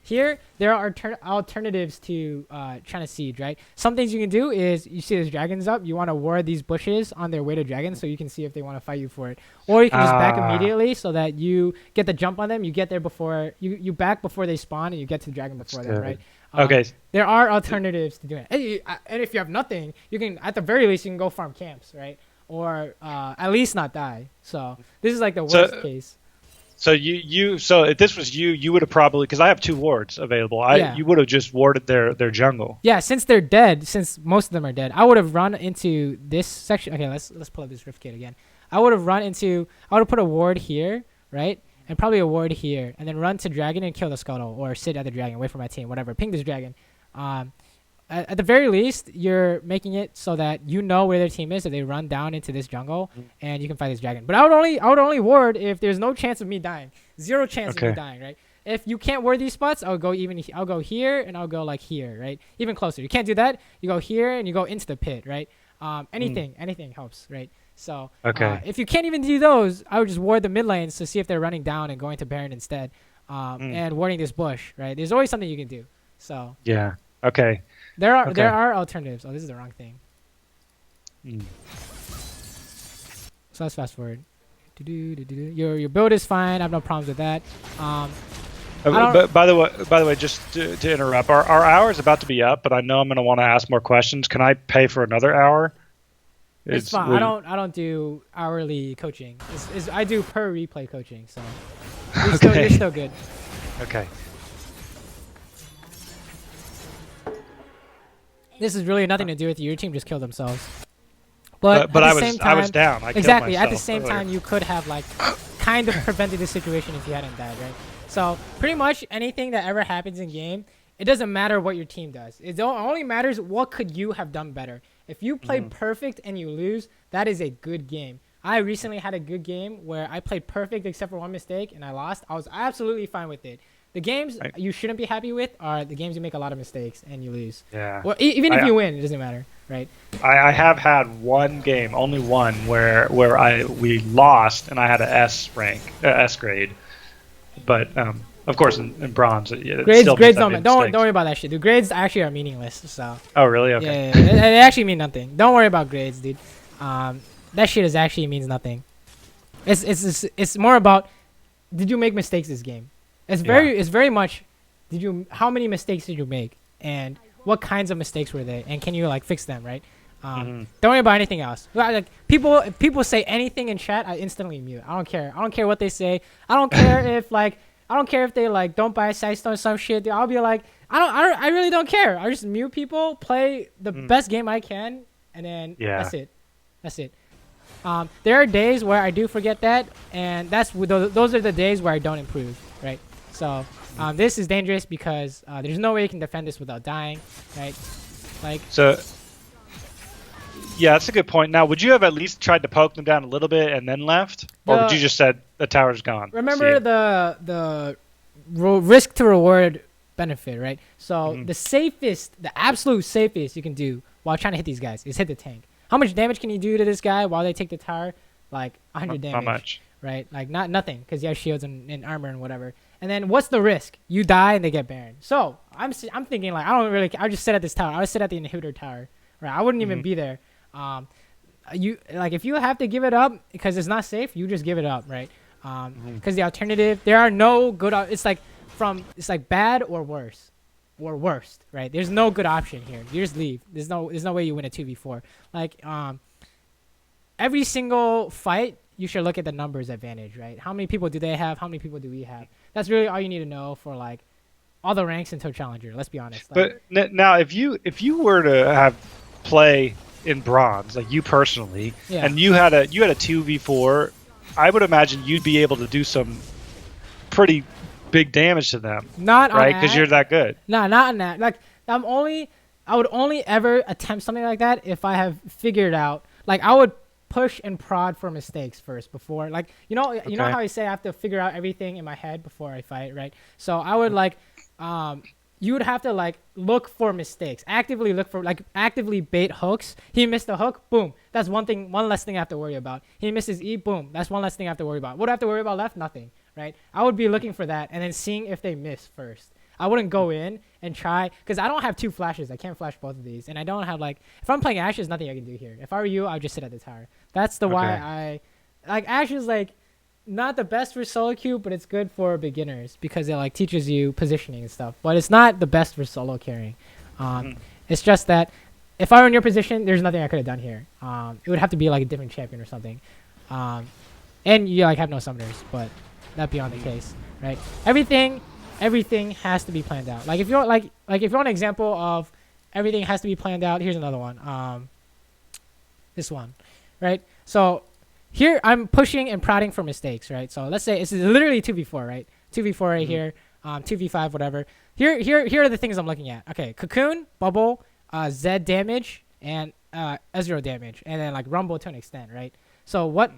Here there are alternatives to trying to siege, right? Some things you can do is you see there's dragons up. You want to ward these bushes on their way to dragons so you can see if they want to fight you for it. Or you can just back immediately so that you get the jump on them. You get there before you back before they spawn and you get to the dragon before them, right? There are alternatives to doing it. And if you have nothing, you can, at the very least, you can go farm camps, right? Or at least not die. So this is like the worst case. So so if this was you would have probably, because I have 2 wards available. You would have just warded their jungle. Yeah, since they're dead, since most of them are dead, I would have run into this section. Okay, let's pull up this rift kit again. I would have put a ward here, right? And probably a ward here, and then run to dragon and kill the scuttle, or sit at the dragon, wait for my team, whatever. Ping this dragon. At the very least, you're making it so that you know where their team is, so they run down into this jungle, and you can fight this dragon. But I would only ward if there's no chance of me dying, 0 chance of me dying, right? If you can't ward these spots, I'll go here, and I'll go like here, right? Even closer. You can't do that. You go here, and you go into the pit, right? Anything helps, right? So if you can't even do those, I would just ward the mid lanes to see if they're running down and going to Baron instead, and warding this bush. Right? There's always something you can do. So yeah, okay. There are alternatives. Oh, this is the wrong thing. So let's fast forward. Your build is fine. I have no problems with that. But by the way, just to interrupt, our hour is about to be up, but I know I'm going to want to ask more questions. Can I pay for another hour? It's fine. I don't do hourly coaching. I do per replay coaching. So you're still good. Okay. This is really nothing to do with you. Your team just killed themselves. But but at I the was same time, down. I exactly. killed At the myself same earlier. time, you could have like kind of prevented the situation if you hadn't died, right? So pretty much anything that ever happens in game, it doesn't matter what your team does. It only matters what could you have done better. If you play perfect and you lose, that is a good game. I recently had a good game where I played perfect except for one mistake and I lost. I was absolutely fine with it. The games Right. you shouldn't be happy with are the games you make a lot of mistakes and you lose. Yeah. Well, even if I, you win, it doesn't matter, right? I have had one game, only one, where we lost and I had a S rank, S grade. But of course, in bronze, it still means Grades I made don't mistakes. worry about that shit. Dude, grades actually are meaningless. So Oh, really? yeah, Okay. they actually mean nothing. Don't worry about grades, dude. That shit is actually means nothing. It's more about did you make mistakes this game? It's very much how many mistakes did you make and what kinds of mistakes were they and can you like fix them, right? Don't worry about anything else. Like if people say anything in chat, I instantly mute. I don't care. I don't care what they say. I don't care if they like don't buy a Sidestone or some shit. Dude. I'll be like I really don't care. I just mute people, play the best game I can, and then that's it. That's it. There are days where I do forget that, and those are the days where I don't improve, right? So this is dangerous because there's no way you can defend this without dying, right? Like So, yeah, that's a good point. Now, would you have at least tried to poke them down a little bit and then left, or would you just said the tower's gone? remember the risk to reward benefit, right? So the absolute safest you can do while trying to hit these guys is hit the tank. How much damage can you do to this guy while they take the tower? Like 100 damage. How much? Right? Like nothing because you have shields and armor and whatever. And then what's the risk? You die and they get Baron. So I'm thinking like I just sit at this tower. I would sit at the inhibitor tower. Right? I wouldn't even be there. If you have to give it up because it's not safe, you just give it up, right? Because the alternative, there are no good. It's like bad or worse. Or worst, right? There's no good option here. You just leave. There's no way you win a 2v4. Like every single fight, you should look at the numbers advantage, right? How many people do they have? How many people do we have? That's really all you need to know for like all the ranks until challenger. Let's be honest. Like, But now, if you were to have play in bronze, like you personally, and you had a 2v4, I would imagine you'd be able to do some pretty big damage to them. Not right on because you're that good. No, not on that. Like I would only ever attempt something like that if I have figured out. Like I would push and prod for mistakes first before. Like you know how you say I have to figure out everything in my head before I fight, right? So I would you would have to like look for mistakes, actively bait hooks. He missed a hook, boom. That's one less thing I have to worry about. He misses E, boom. That's one less thing I have to worry about. What do I have to worry about left? Nothing. Right? I would be looking for that and then seeing if they miss first. I wouldn't go in and try because I don't have two flashes. I can't flash both of these, and I don't have if I'm playing Ashe, there's nothing I can do here. If I were you, I would just sit at the tower. That's why I like Ashe is not the best for solo queue, but it's good for beginners because it teaches you positioning and stuff. But it's not the best for solo carrying. It's just that if I were in your position, there's nothing I could have done here. It would have to be a different champion or something, and you have no summoners, but. That beyond the case, right? Everything has to be planned out. If you're if you want an example of everything has to be planned out, here's another one. This one, right? So here I'm pushing and prodding for mistakes, right? So let's say it's literally 2v4, right? 2v4 right here, 2v5, whatever. Here are the things I'm looking at. Okay, cocoon, bubble, Z damage, and Ezreal damage, and then rumble to an extent, right? So what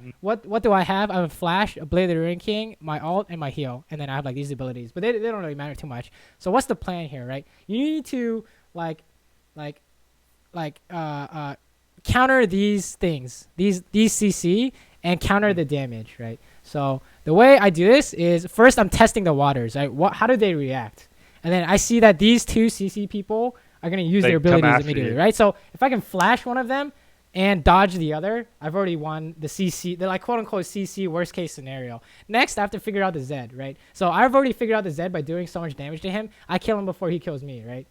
do I have? I have a flash, a Blade of the Ruin King, my ult, and my heal, and then I have these abilities, but they don't really matter too much. So what's the plan here, right? You need to counter these things, these CC, and counter the damage, right? So the way I do this is first I'm testing the waters, right? How do they react? And then I see that these two CC people are gonna use their abilities immediately, right? So if I can flash one of them and dodge the other, I've already won the CC, the quote-unquote CC worst case scenario. Next, I have to figure out the Z, right? So I've already figured out the Z by doing so much damage to him. I kill him before he kills me, right?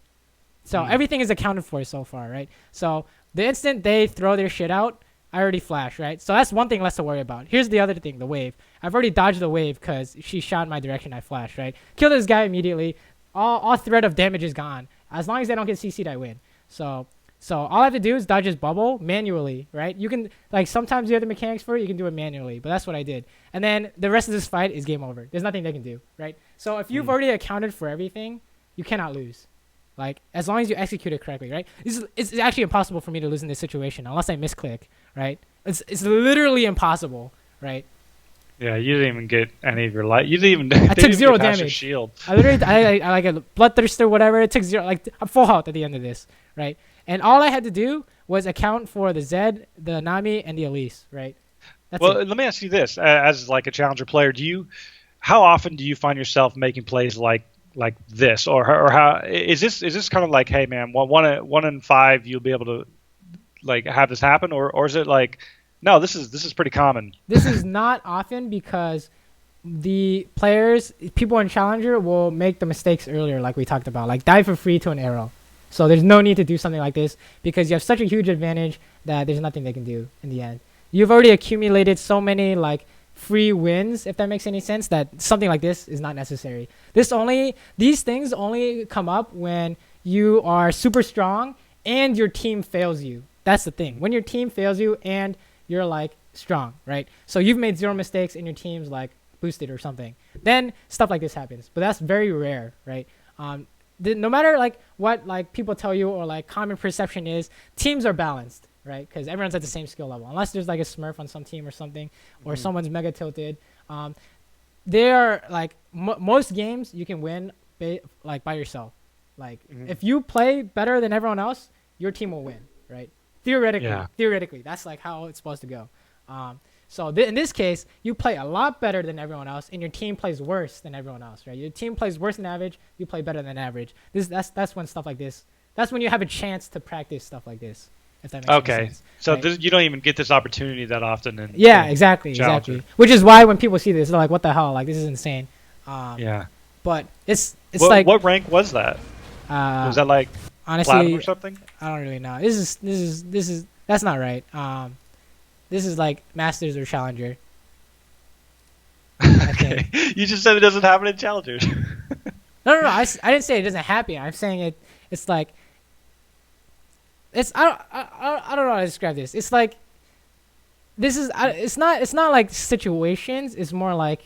So everything is accounted for so far, right? So the instant they throw their shit out, I already flash, right? So that's one thing less to worry about. Here's the other thing, the wave. I've already dodged the wave because she shot in my direction, I flashed, right? Kill this guy immediately. All threat of damage is gone. As long as they don't get CC'd, I win. So So all I have to do is dodge his bubble manually, right? You can, like, sometimes you have the mechanics for it, you can do it manually, but that's what I did. And then the rest of this fight is game over. There's nothing they can do, right? So if you've already accounted for everything, you cannot lose. Like, as long as you execute it correctly, right? It's actually impossible for me to lose in this situation unless I misclick, right? It's literally impossible, right? Yeah, you didn't even get any of your life. You didn't even. I took 0 damage. Shield. I literally, I like a bloodthirster, whatever. It took 0. Like, I'm full health at the end of this, right? And all I had to do was account for the Zed, the Nami, and the Elise, right? That's well, it. let me ask you this: as like a challenger player, how often do you find yourself making plays like this, or how is this kind of like, hey man, one in 5 you'll be able to like have this happen, or is it like, no, this is pretty common? This is not often because the players, people in challenger, will make the mistakes earlier, like we talked about, like die for free to an arrow. So there's no need to do something like this because you have such a huge advantage that there's nothing they can do in the end. You've already accumulated so many like free wins, if that makes any sense, that something like this is not necessary. These things only come up when you are super strong and your team fails you. That's the thing. When your team fails you and you're like strong, right? So you've made 0 mistakes and your team's like boosted or something. Then stuff like this happens, but that's very rare, right? No matter like what like people tell you or like common perception is, teams are balanced, right? Because everyone's at the same skill level, unless there's like a Smurf on some team or something, or someone's mega tilted. They're like most games you can win like by yourself. Like if you play better than everyone else, your team will win, right? Theoretically, that's like how it's supposed to go. So in this case, you play a lot better than everyone else, and your team plays worse than everyone else, right? Your team plays worse than average, you play better than average. That's when stuff like this. That's when you have a chance to practice stuff like this, if that makes any sense. So right? you don't even get this opportunity that often. Exactly. Which is why when people see this, they're like, "What the hell? Like, this is insane." But it's like, what rank was that? Was that like honestly platinum or something? I don't really know. This is that's not right. This is like Masters or Challenger. Okay. You just said it doesn't happen in Challengers. No. I didn't say it doesn't happen. I'm saying it's like, I don't know how to describe this. It's like, this is, it's not like situations. It's more like,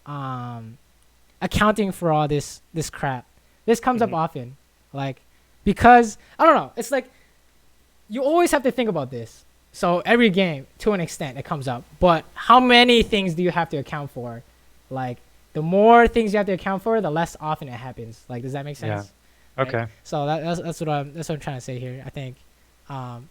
accounting for all this crap. This comes up often, like, because I don't know. It's like, you always have to think about this. So every game, to an extent, it comes up. But how many things do you have to account for? Like, the more things you have to account for, the less often it happens. Like, does that make sense? Yeah. Okay. Right? So that's what I'm trying to say here, I think. But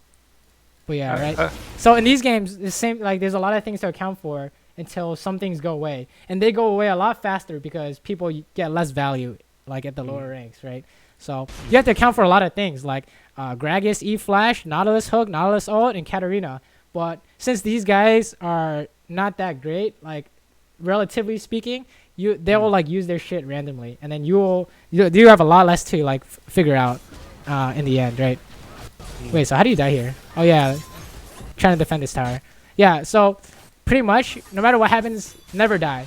yeah, right. So in these games, the same. Like, there's a lot of things to account for until some things go away, and they go away a lot faster because people get less value, like at the lower ranks, right? So you have to account for a lot of things, like Gragas, E-Flash, Nautilus Hook, Nautilus Ult, and Katarina. But since these guys are not that great, like relatively speaking, they will like use their shit randomly, and then you have a lot less to like figure out in the end, right? Wait, so how do you die here? Oh yeah, trying to defend this tower. Yeah, so pretty much no matter what happens, never die,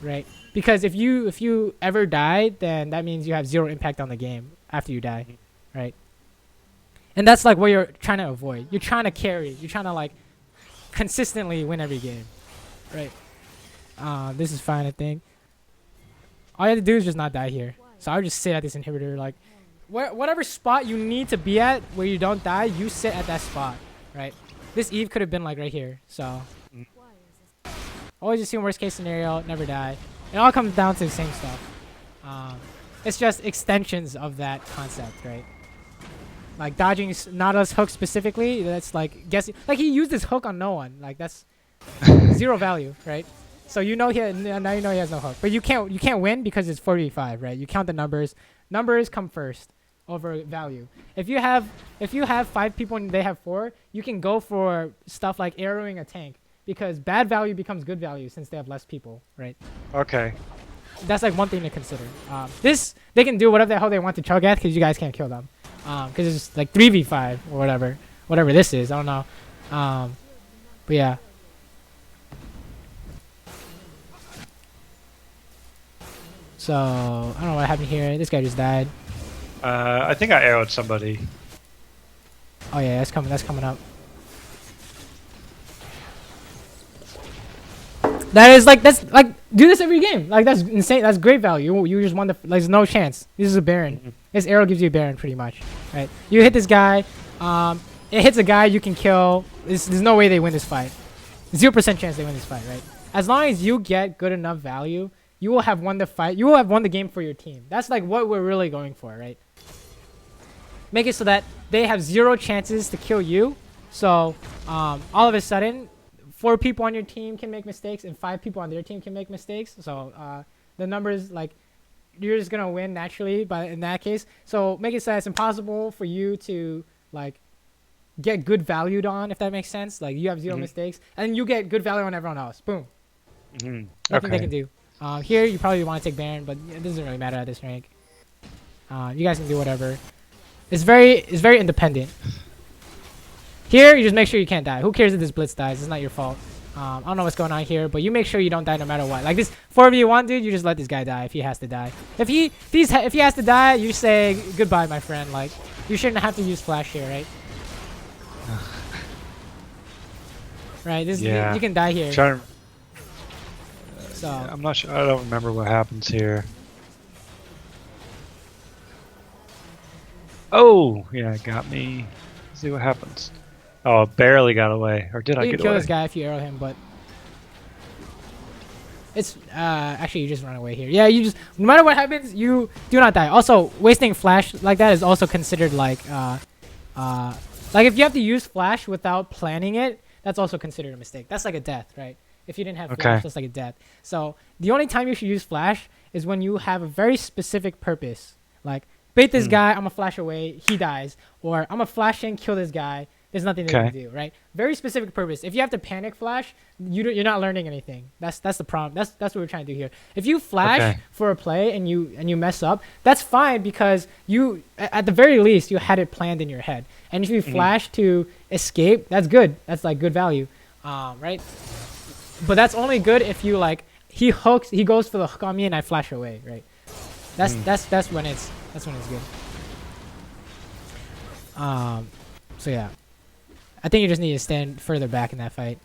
right? Because if you ever die, then that means you have 0 impact on the game after you die, right? And that's like what you're trying to avoid. You're trying to carry. You're trying to like consistently win every game, right? This is fine, I think. All you have to do is just not die here. So I would just sit at this inhibitor, like whatever spot you need to be at where you don't die, you sit at that spot, right? This Eve could have been like right here. So always assume worst case scenario, never die. It all comes down to the same stuff. It's just extensions of that concept, right? Like dodging Nautilus hook specifically, that's like guessing. Like he used his hook on no one. Like that's 0 value, right? So you know now you know he has no hook. But you can't win because it's 45, right? You count the numbers. Numbers come first over value. If you have 5 people and they have 4, you can go for stuff like arrowing a tank because bad value becomes good value since they have less people, right? Okay. That's like one thing to consider. They can do whatever the hell they want to Cho'Gath because you guys can't kill them. Because it's like 3v5 or whatever this is. I don't know. But yeah. So I don't know what happened here. This guy just died. I think I arrowed somebody. Oh yeah, that's coming. That's coming up. That's like do this every game. Like that's insane. That's great value. You just won the. There's no chance. This is a Baron. This arrow gives you a Baron pretty much, right? You hit this guy. It hits a guy you can kill. There's no way they win this fight. 0% chance they win this fight, right? As long as you get good enough value, you will have won the fight. You will have won the game for your team. That's like what we're really going for, right? Make it so that they have 0 chances to kill you. So all of a sudden, 4 people on your team can make mistakes and 5 people on their team can make mistakes. So the numbers, like, you're just gonna win naturally in that case. So make it so it's impossible for you to like get good valued on, if that makes sense. Like you have 0 mistakes and you get good value on everyone else. Boom. Nothing they can do. Here you probably want to take Baron, but it doesn't really matter at this rank. You guys can do whatever. It's very independent. Here you just make sure you can't die. Who cares if this Blitz dies? It's not your fault. I don't know what's going on here, but you make sure you don't die no matter what. Like this 4v1 dude, you just let this guy die if he has to die. If he has to die, you say goodbye, my friend. Like you shouldn't have to use flash here, right? Right. This you can die here. So I'm not sure. I don't remember what happens here. Oh, yeah, it got me. Let's see what happens. Oh, I barely got away. Or did I get away? You can kill this guy if you arrow him, but it's actually you just run away here. Yeah, you just no matter what happens, you do not die. Also, wasting flash like that is also considered like if you have to use flash without planning it, that's also considered a mistake. That's like a death, right? If you didn't have flash, that's like a death. So the only time you should use flash is when you have a very specific purpose. Like bait this guy, I'm gonna flash away, he dies, or I'm gonna flash in, kill this guy. There's nothing they can do, right? Very specific purpose. If you have to panic flash, you're not learning anything. That's the problem. That's what we're trying to do here. If you flash for a play and you mess up, that's fine because you at the very least you had it planned in your head. And if you flash to escape, that's good. That's like good value, right? But that's only good if you like he goes for the hook on me and I flash away, right? That's when it's good. So yeah. I think you just need to stand further back in that fight.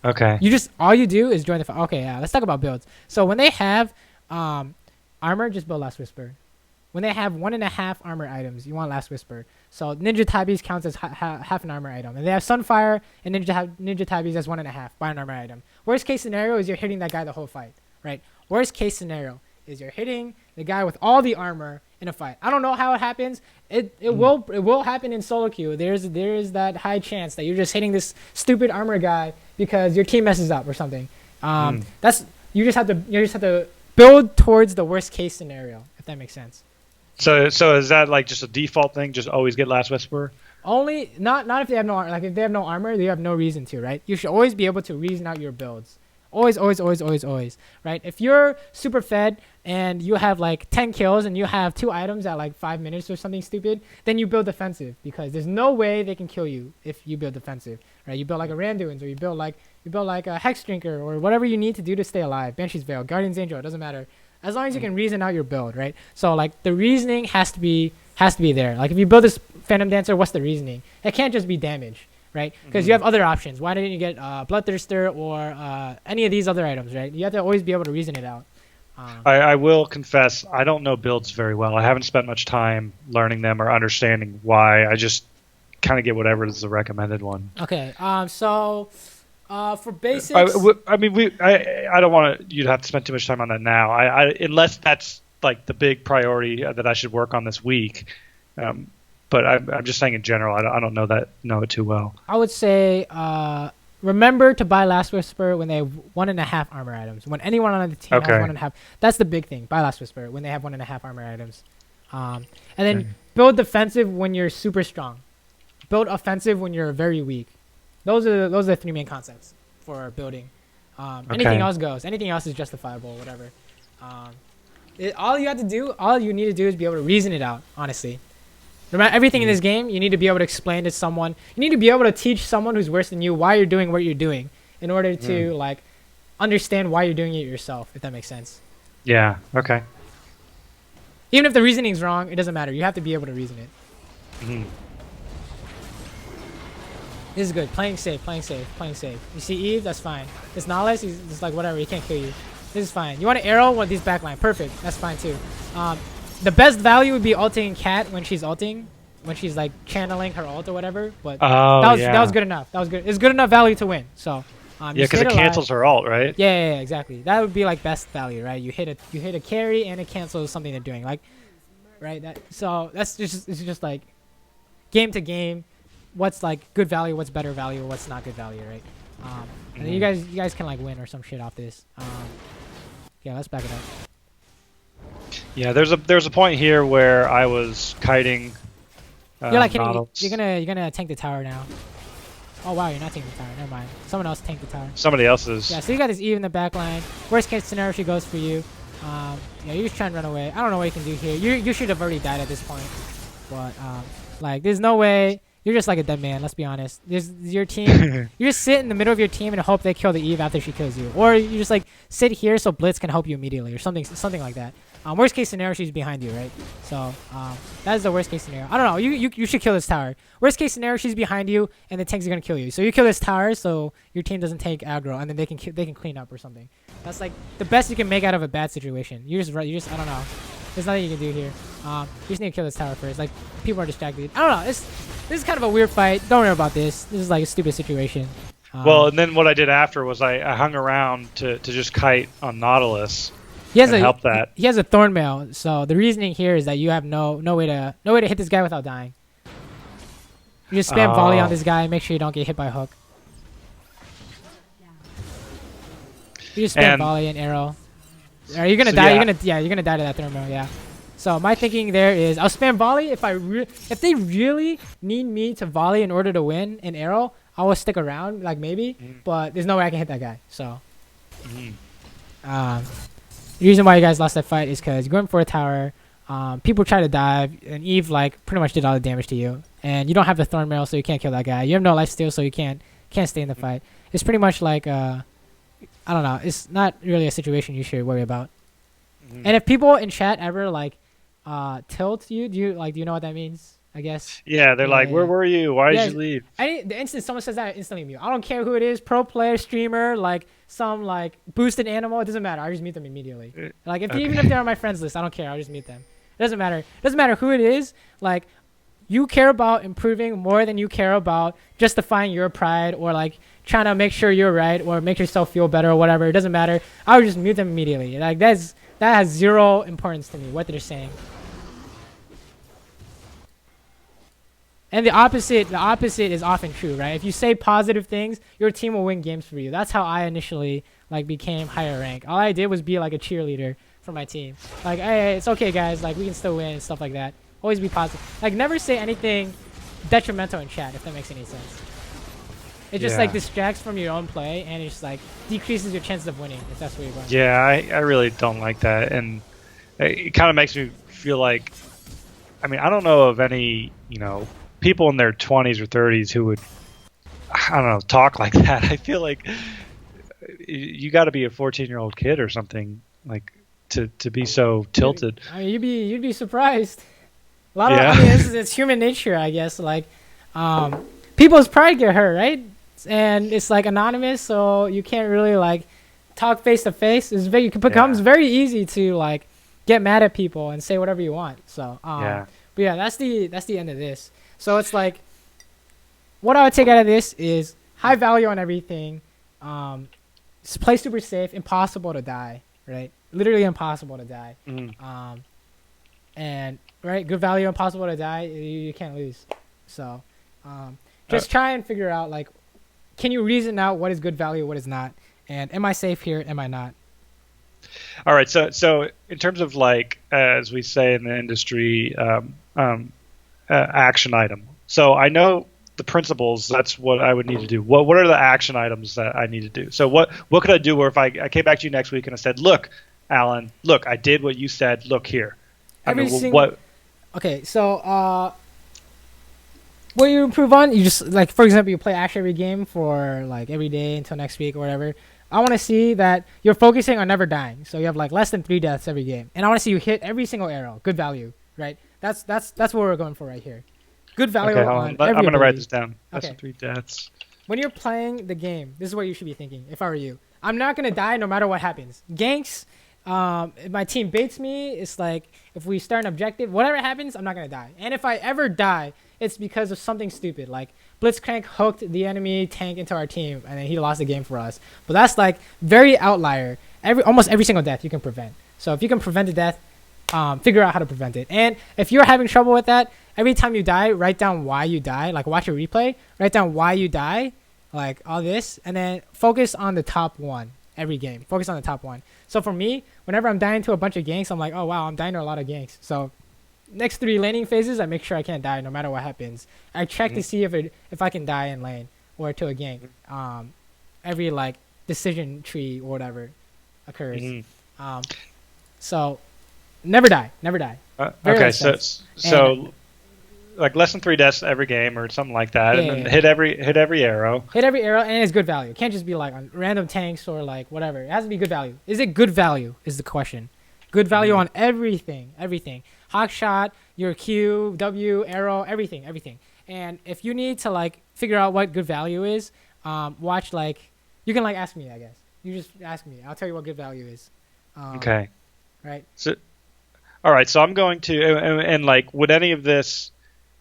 Okay. All you do is join the fight. Okay, yeah. Let's talk about builds. So when they have armor, just build Last Whisper. When they have 1.5 armor items, you want Last Whisper. So Ninja Tabis counts as half an armor item. And they have Sunfire and Ninja Tabis as 1.5 by an armor item. Worst case scenario is you're hitting that guy the whole fight, right? Worst case scenario is you're hitting the guy with all the armor in a fight. I don't know how it happens. It will happen in solo queue. There is that high chance that you're just hitting this stupid armor guy because your team messes up or something. That's you just have to build towards the worst case scenario, if that makes sense. So is that like just a default thing? Just always get Last Whisper? Only not if they have no if they have no armor, they have no reason to, right? You should always be able to reason out your builds. Always, right? If you're super fed and you have like 10 kills and you have 2 items at like 5 minutes or something stupid, then you build defensive because there's no way they can kill you if you build defensive, right? You build like a Randuin's or you build like a Hex Drinker or whatever you need to do to stay alive. Banshee's Veil, Guardian's Angel, it doesn't matter. As long as you can reason out your build, right? So like the reasoning has to be there. Like if you build this Phantom Dancer, what's the reasoning? It can't just be damage. Right? Because you have other options. Why didn't you get Bloodthirster or any of these other items, right? You have to always be able to reason it out. I will confess, I don't know builds very well. I haven't spent much time learning them or understanding why. I just kind of get whatever is the recommended one. Okay. So for basics... I don't want you to have to spend too much time on that now. Unless that's like the big priority that I should work on this week. But I'm just saying in general, I don't know it too well. I would say remember to buy Last Whisper when they have 1.5 armor items. When anyone on the team has 1.5, that's the big thing. Buy Last Whisper when they have 1.5 armor items. And then build defensive when you're super strong. Build offensive when you're very weak. Those are the 3 main concepts for building. Anything else goes. Anything else is justifiable, whatever. All you need to do is be able to reason it out, honestly. No matter everything in this game, you need to be able to explain to someone. You need to be able to teach someone who's worse than you why you're doing what you're doing in order to like understand why you're doing it yourself, if that makes sense. Yeah, okay. Even if the reasoning's wrong, it doesn't matter. You have to be able to reason it. This is good. Playing safe, playing safe, playing safe. You see Eve? That's fine. This Nihilist, he's just like, whatever. He can't kill you. This is fine. You want an arrow? Well, these backline. Perfect. That's fine, too. The best value would be ulting Cat when she's ulting. When she's, like, channeling her ult or whatever. But that was good enough. That was good. It's good enough value to win. So, yeah, because it cancels her ult, right? Yeah, exactly. That would be, like, best value, right? You hit a carry and it cancels something they're doing. Like, right? So, it's just, like, game to game. What's like good value, what's better value, what's not good value, right? And then you guys can like win or some shit off this. Yeah, let's back it up. Yeah, there's a point here where I was kiting. You're like hitting, you're gonna tank the tower now. Oh wow, you're not tanking the tower. Never mind. Someone else tanked the tower. Somebody else is. Yeah, so you got this Eve in the back line. Worst case scenario, she goes for you. Yeah, you're just trying to run away. I don't know what you can do here. You should have already died at this point. But like, there's no way. You're just like a dead man, let's be honest. Your team. You just sit in the middle of your team and hope they kill the Eve after she kills you. Or you just like sit here so Blitz can help you immediately or something like that. Worst case scenario, she's behind you, right? So that is the worst case scenario. I don't know. You should kill this tower. Worst case scenario, she's behind you and the tanks are gonna kill you. So you kill this tower so your team doesn't take aggro and then they can clean up or something. That's like the best you can make out of a bad situation. You just I don't know. There's nothing you can do here. You just need to kill this tower first. Like, people are distracted. I don't know. This is kind of a weird fight. Don't worry about this. This is like a stupid situation. Well, and then what I did after was I hung around to just kite on Nautilus. He has help that. He has a Thornmail. So the reasoning here is that you have no way to hit this guy without dying. You just spam volley on this guy and make sure you don't get hit by a hook. You just spam volley and arrow. Are you gonna die? Yeah. You're gonna die to that thermal. Yeah. So my thinking there is I'll spam volley if they really need me to volley in order to win an arrow. I will stick around, like maybe, but there's no way I can hit that guy. So, the reason why you guys lost that fight is because you're going for a tower. People try to dive, and Eve like pretty much did all the damage to you, and you don't have the thorn mail, so you can't kill that guy. You have no life steal, so you can't stay in the fight. It's pretty much like I don't know. It's not really a situation you should worry about. And if people in chat ever like tilt you, do you know what that means? I guess. Yeah, they're like, where were you? Why did you leave? The instant someone says that, I instantly mute. I don't care who it is, pro player, streamer, like some like boosted animal. It doesn't matter. I just mute them immediately. Like even if they're on my friends list, I don't care. I'll just mute them. It doesn't matter. It doesn't matter who it is. Like, you care about improving more than you care about justifying your pride or like trying to make sure you're right or make yourself feel better or whatever. It doesn't matter. I would just mute them immediately. Like that has zero importance to me, what they're saying. And the opposite is often true, right? If you say positive things, your team will win games for you. That's how I initially like became higher rank. All I did was be like a cheerleader for my team. Like, hey, it's okay, guys. Like, we can still win and stuff like that. Always be positive. Like, never say anything detrimental in chat, if that makes any sense. It just like distracts from your own play, and it just like decreases your chances of winning if that's where you're going. Yeah, I really don't like that, and it kind of makes me feel like, I mean, I don't know of any people in their 20s or 30s who would, I don't know, talk like that. I feel like you got to be a 14-year-old kid or something like to be so tilted. I mean, you'd be surprised. A lot of it's human nature, I guess. Like, people's pride get hurt, right? And it's like anonymous, so you can't really like talk face to face. It becomes very easy to like get mad at people and say whatever you want. So, but yeah, that's the end of this. So it's like, what I would take out of this is high value on everything. Play super safe, impossible to die, right? Literally impossible to die. And right, good value, impossible to die. You can't lose. So, just try and figure out like, can you reason out what is good value, what is not, and am I safe here? Am I not? All right. So in terms of like, as we say in the industry, action item. So I know the principles. That's what I would need to do. What are the action items that I need to do? So what could I do where if I came back to you next week and I said, look, Alan, look, I did what you said. Look here. Okay, so what you improve on, you just like, for example, you play Ashe every game for like every day until next week or whatever. I want to see that you're focusing on never dying. So you have like less than 3 deaths every game, and I want to see you hit every single arrow. Good value, right? That's what we're going for right here. Good value Okay, hold on on. I'm every going to write ability. this down. Less Okay. than 3 deaths. When you're playing the game, this is what you should be thinking. If I were you, I'm not gonna die no matter what happens. Ganks, if my team baits me, it's like if we start an objective, whatever happens, I'm not gonna die. And if I ever die, it's because of something stupid, like Blitzcrank hooked the enemy tank into our team, and then he lost the game for us. But that's like very outlier. Almost every single death you can prevent. So if you can prevent a death, figure out how to prevent it. And if you're having trouble with that, every time you die, write down why you die. Like watch a replay, write down why you die, like all this, and then focus on the top one every game. Focus on the top one. So for me, whenever I'm dying to a bunch of ganks, I'm like, oh wow, I'm dying to a lot of ganks. So next 3 laning phases, I make sure I can't die no matter what happens. I check to see if I can die in lane or to a gank. Every like decision tree or whatever occurs. So never die. Very Okay, less so deaths. like less than 3 deaths every game or something like that, Yeah, and then yeah. hit every arrow. Hit every arrow, and it's good value. It can't just be like on random tanks or like whatever. It has to be good value. Is it good value? Is the question. Good value on everything. Hawk shot, your Q, W, arrow, everything. And if you need to like figure out what good value is, watch like you can like ask me. I guess you just ask me. I'll tell you what good value is. Okay. Right. So, all right. So I'm going to and like would any of this?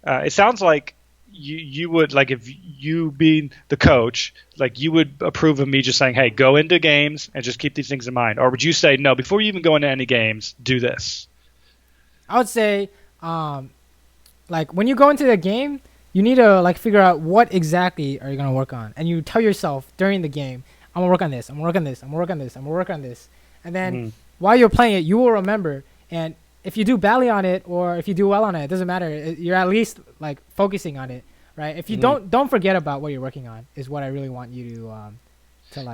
It sounds like you would like if you being the coach, like you would approve of me just saying, "Hey, go into games and just keep these things in mind," or would you say, "No, before you even go into any games, do this"? I would say, like when you go into the game, you need to like figure out what exactly are you gonna work on, and you tell yourself during the game, "I'm gonna work on this. I'm gonna work on this. I'm gonna work on this. I'm gonna work on this," and then while you're playing it, you will remember. And if you do badly on it or if you do well on it, it doesn't matter. You're at least like focusing on it, right? If you don't forget about what you're working on is what I really want you to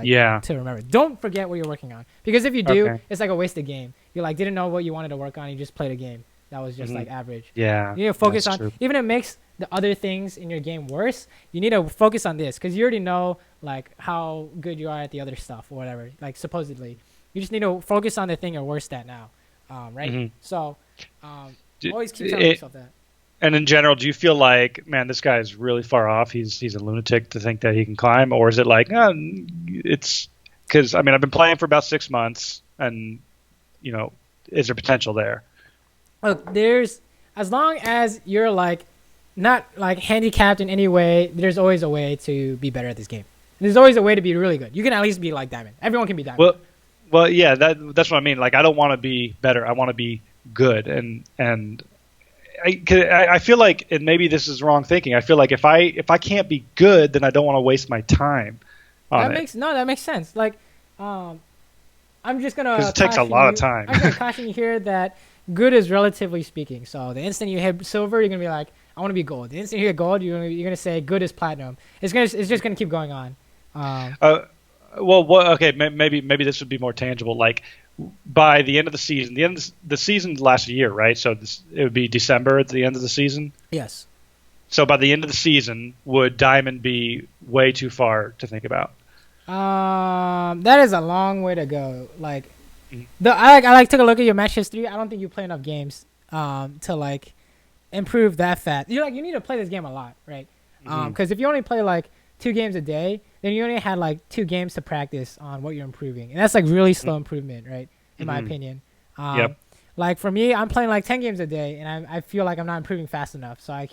remember. Don't forget what you're working on, because if you do, it's like a wasted game. You like didn't know what you wanted to work on. You just played a game that was just like average. Yeah, you need to focus on true. Even if it makes the other things in your game worse. You need to focus on this because you already know like how good you are at the other stuff or whatever. Like supposedly, you just need to focus on the thing you're worst at now. Right? So, always keep telling yourself that. And in general, do you feel like, man, this guy is really far off? He's a lunatic to think that he can climb, or is it like, it's because I mean I've been playing for about 6 months, and is there potential there? Look, as long as you're like not like handicapped in any way, there's always a way to be better at this game. There's always a way to be really good. You can at least be like Diamond. Everyone can be Diamond. Well, yeah, that's what I mean. Like, I don't want to be better. I want to be good. And I feel like, and maybe this is wrong thinking. I feel like if I can't be good, then I don't want to waste my time on it. That makes sense. Like, I'm just gonna. Because it takes a lot of time. I'm gonna caution you here that good is relatively speaking. So the instant you hit silver, you're gonna be like, I want to be gold. The instant you hit gold, you're gonna say good is platinum. It's just gonna keep going on. Okay, maybe this would be more tangible. Like by the end of the season, the season lasts a year, right? So it would be December at the end of the season. Yes. So by the end of the season, would Diamond be way too far to think about? That is a long way to go. Like, I took a look at your match history. I don't think you play enough games to like improve that fast. You need to play this game a lot, right? Because if you only play like 2 games a day, then you only had like 2 games to practice on what you're improving, and that's like really slow improvement, right? In my opinion. Yep. Like for me, I'm playing like 10 games a day, and I feel like I'm not improving fast enough, so I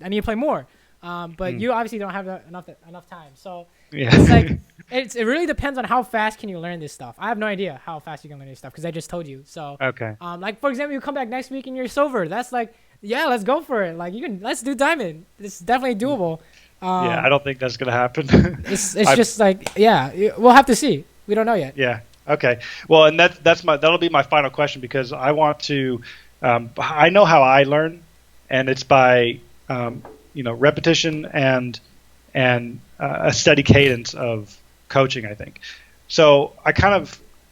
need to play more. But you obviously don't have enough time, so it's like it really depends on how fast can you learn this stuff. I have no idea how fast you can learn this stuff because I just told you. So like for example, you come back next week and you're silver. That's like, yeah, let's go for it. Like let's do diamond. It's definitely doable. Yeah, I don't think that's gonna happen. it's just like, yeah, we'll have to see. We don't know yet. Yeah. Okay. Well, and that'll be my final question, because I want to. I know how I learn, and it's by repetition and a steady cadence of coaching, I think. So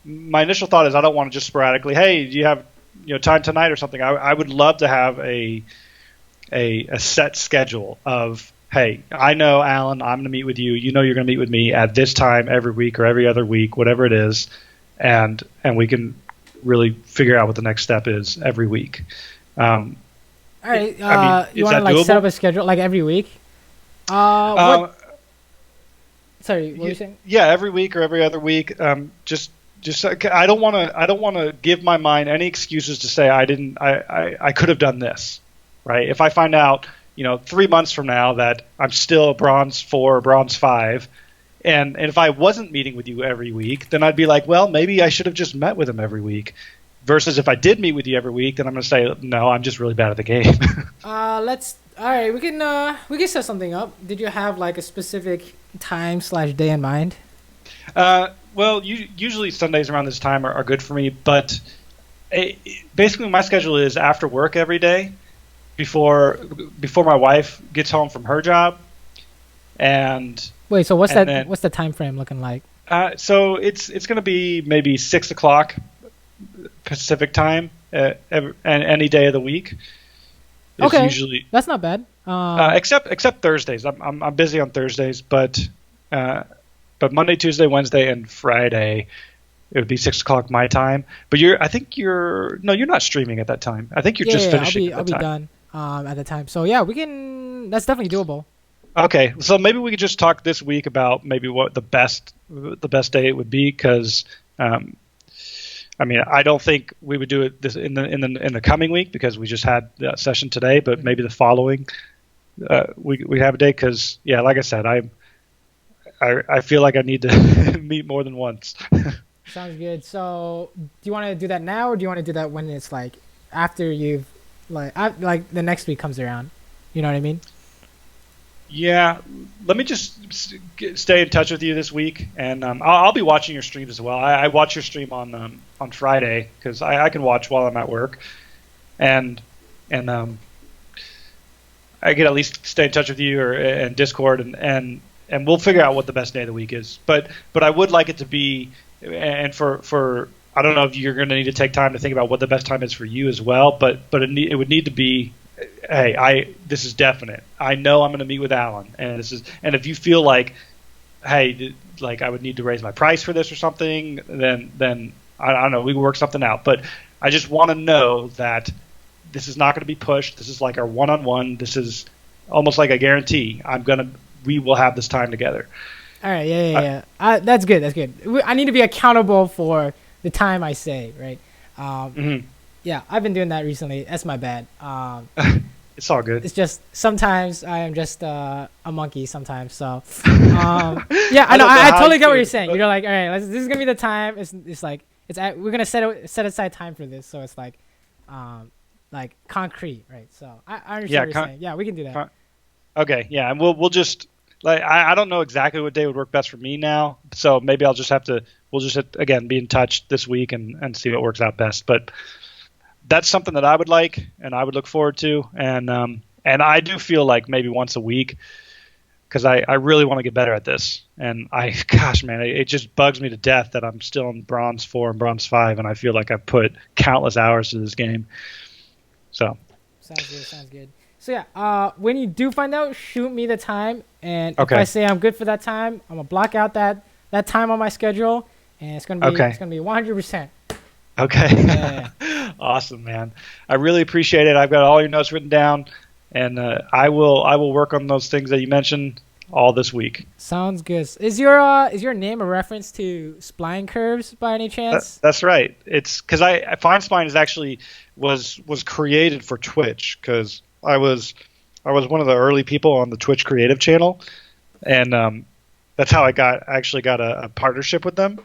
my initial thought is I don't want to just sporadically, hey, do you have time tonight or something? I would love to have a set schedule of, hey, I know, Alan, I'm going to meet with you. You know you're going to meet with me at this time every week or every other week, whatever it is, and we can really figure out what the next step is every week. I All right. I mean, You is want to that like set up doable? a schedule like every week? Um, What? Sorry, what were you saying? yeah, every week or every other week. Just I don't want to give my mind any excuses to say I didn't I could have done this, right? If I find out, 3 months from now that I'm still bronze 4, bronze 5, and if I wasn't meeting with you every week, then I'd be like, well, maybe I should have just met with him every week. Versus if I did meet with you every week, then I'm going to say, no, I'm just really bad at the game. Let's. All right, we can set something up. Did you have like a specific time/day in mind? Well, usually Sundays around this time are good for me, but basically my schedule is after work every day before my wife gets home from her job, and Wait, so and then what's the time frame looking like? so it's going to be maybe 6 o'clock Pacific time, and any day of the week is Okay, usually that's not bad. except Thursdays. I'm busy on Thursdays, but Monday, Tuesday, Wednesday, and Friday it would be 6 o'clock my time. But I think you're no, you're not streaming at that time. I think you're just Yeah, finishing I'll at be that time. done at the time. So yeah, we can. That's definitely doable. Okay, so maybe we could just talk this week about maybe what the best day it would be, because I mean, I don't think we would do it this in the coming week because we just had that session today, but maybe the following we have a day, because yeah, like I said, I feel like I need to meet more than once. Sounds good. So do you want to do that now, or do you want to do that when it's like after you've like the next week comes around? You know what I mean? Yeah, let me just stay in touch with you this week, and I'll be watching your streams as well. I watch your stream on Friday because I can watch while I'm at work, and I can at least stay in touch with you and Discord, and we'll figure out what the best day of the week is. But I would like it to be, and for I don't know if you're going to need to take time to think about what the best time is for you as well, but it would need to be, hey, this is definite. I know I'm going to meet with Alan, and if you feel like, hey, like I would need to raise my price for this or something, then I don't know, we can work something out. But I just want to know that this is not going to be pushed. This is like our one-on-one. This is almost like a guarantee. We will have this time together. All right. Yeah. That's good. That's good. I need to be accountable for the time I say, right? Yeah, I've been doing that recently. That's my bad. It's all good. It's just sometimes I am just a monkey sometimes. So, yeah, I know. I totally get what you're saying. You're like, all right, this is gonna be the time. It's like we're gonna set aside time for this. So it's like concrete, right? So I understand what you're saying. Yeah, we can do that. Okay, yeah, and we'll just like I don't know exactly what day would work best for me now. So maybe we'll just again be in touch this week and see what works out best. But that's something that I would like and I would look forward to, and I do feel like maybe once a week, because I really want to get better at this, and gosh man, it just bugs me to death that I'm still in bronze 4 and bronze 5, and I feel like I've put countless hours to this game. So sounds good. So yeah, when you do find out, shoot me the time, and if Okay. I say I'm good for that time, I'm gonna block out that time on my schedule, and it's gonna be Okay. it's gonna be 100%. Okay. Yeah. Awesome, man. I really appreciate it. I've got all your notes written down, and I will work on those things that you mentioned all this week. Sounds good. Is your name a reference to spline curves by any chance? That's right. It's because Fine Spline is actually was created for Twitch, because I was one of the early people on the Twitch creative channel, and that's how I actually got a partnership with them.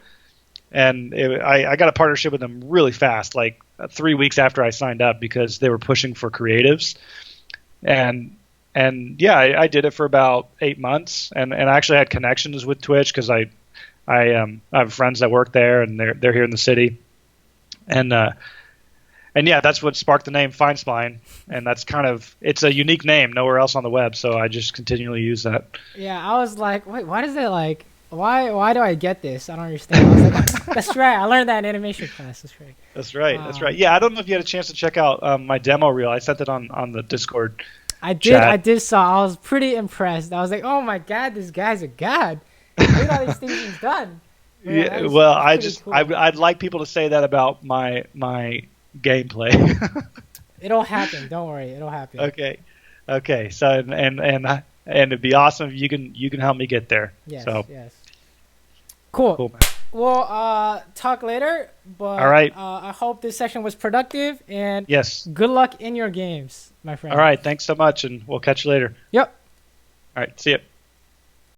And I got a partnership with them really fast, like 3 weeks after I signed up, because they were pushing for creatives. And yeah, I did it for about 8 months, and I actually had connections with Twitch because I have friends that work there, and they're here in the city. And yeah, that's what sparked the name Fine Spline, and it's a unique name nowhere else on the web, so I just continually use that. Yeah, I was like, wait, why does it like? Why do I get this? I don't understand. I was like, that's right. I learned that in animation class. That's right. That's right. Yeah, I don't know if you had a chance to check out my demo reel. I sent it on the Discord. I did. Chat. I did saw. I was pretty impressed. I was like, oh my god, this guy's a god. Look at all these things he's done. Yeah. Well, cool. I'd like people to say that about my gameplay. It'll happen. Don't worry. It'll happen. Okay. So and it'd be awesome if you can help me get there. Yes. So Yes. Cool. cool, man. We'll talk later. But All right. I hope this session was productive, and Yes. good luck in your games, my friend. All right. Thanks so much, and we'll catch you later. Yep. All right. See ya.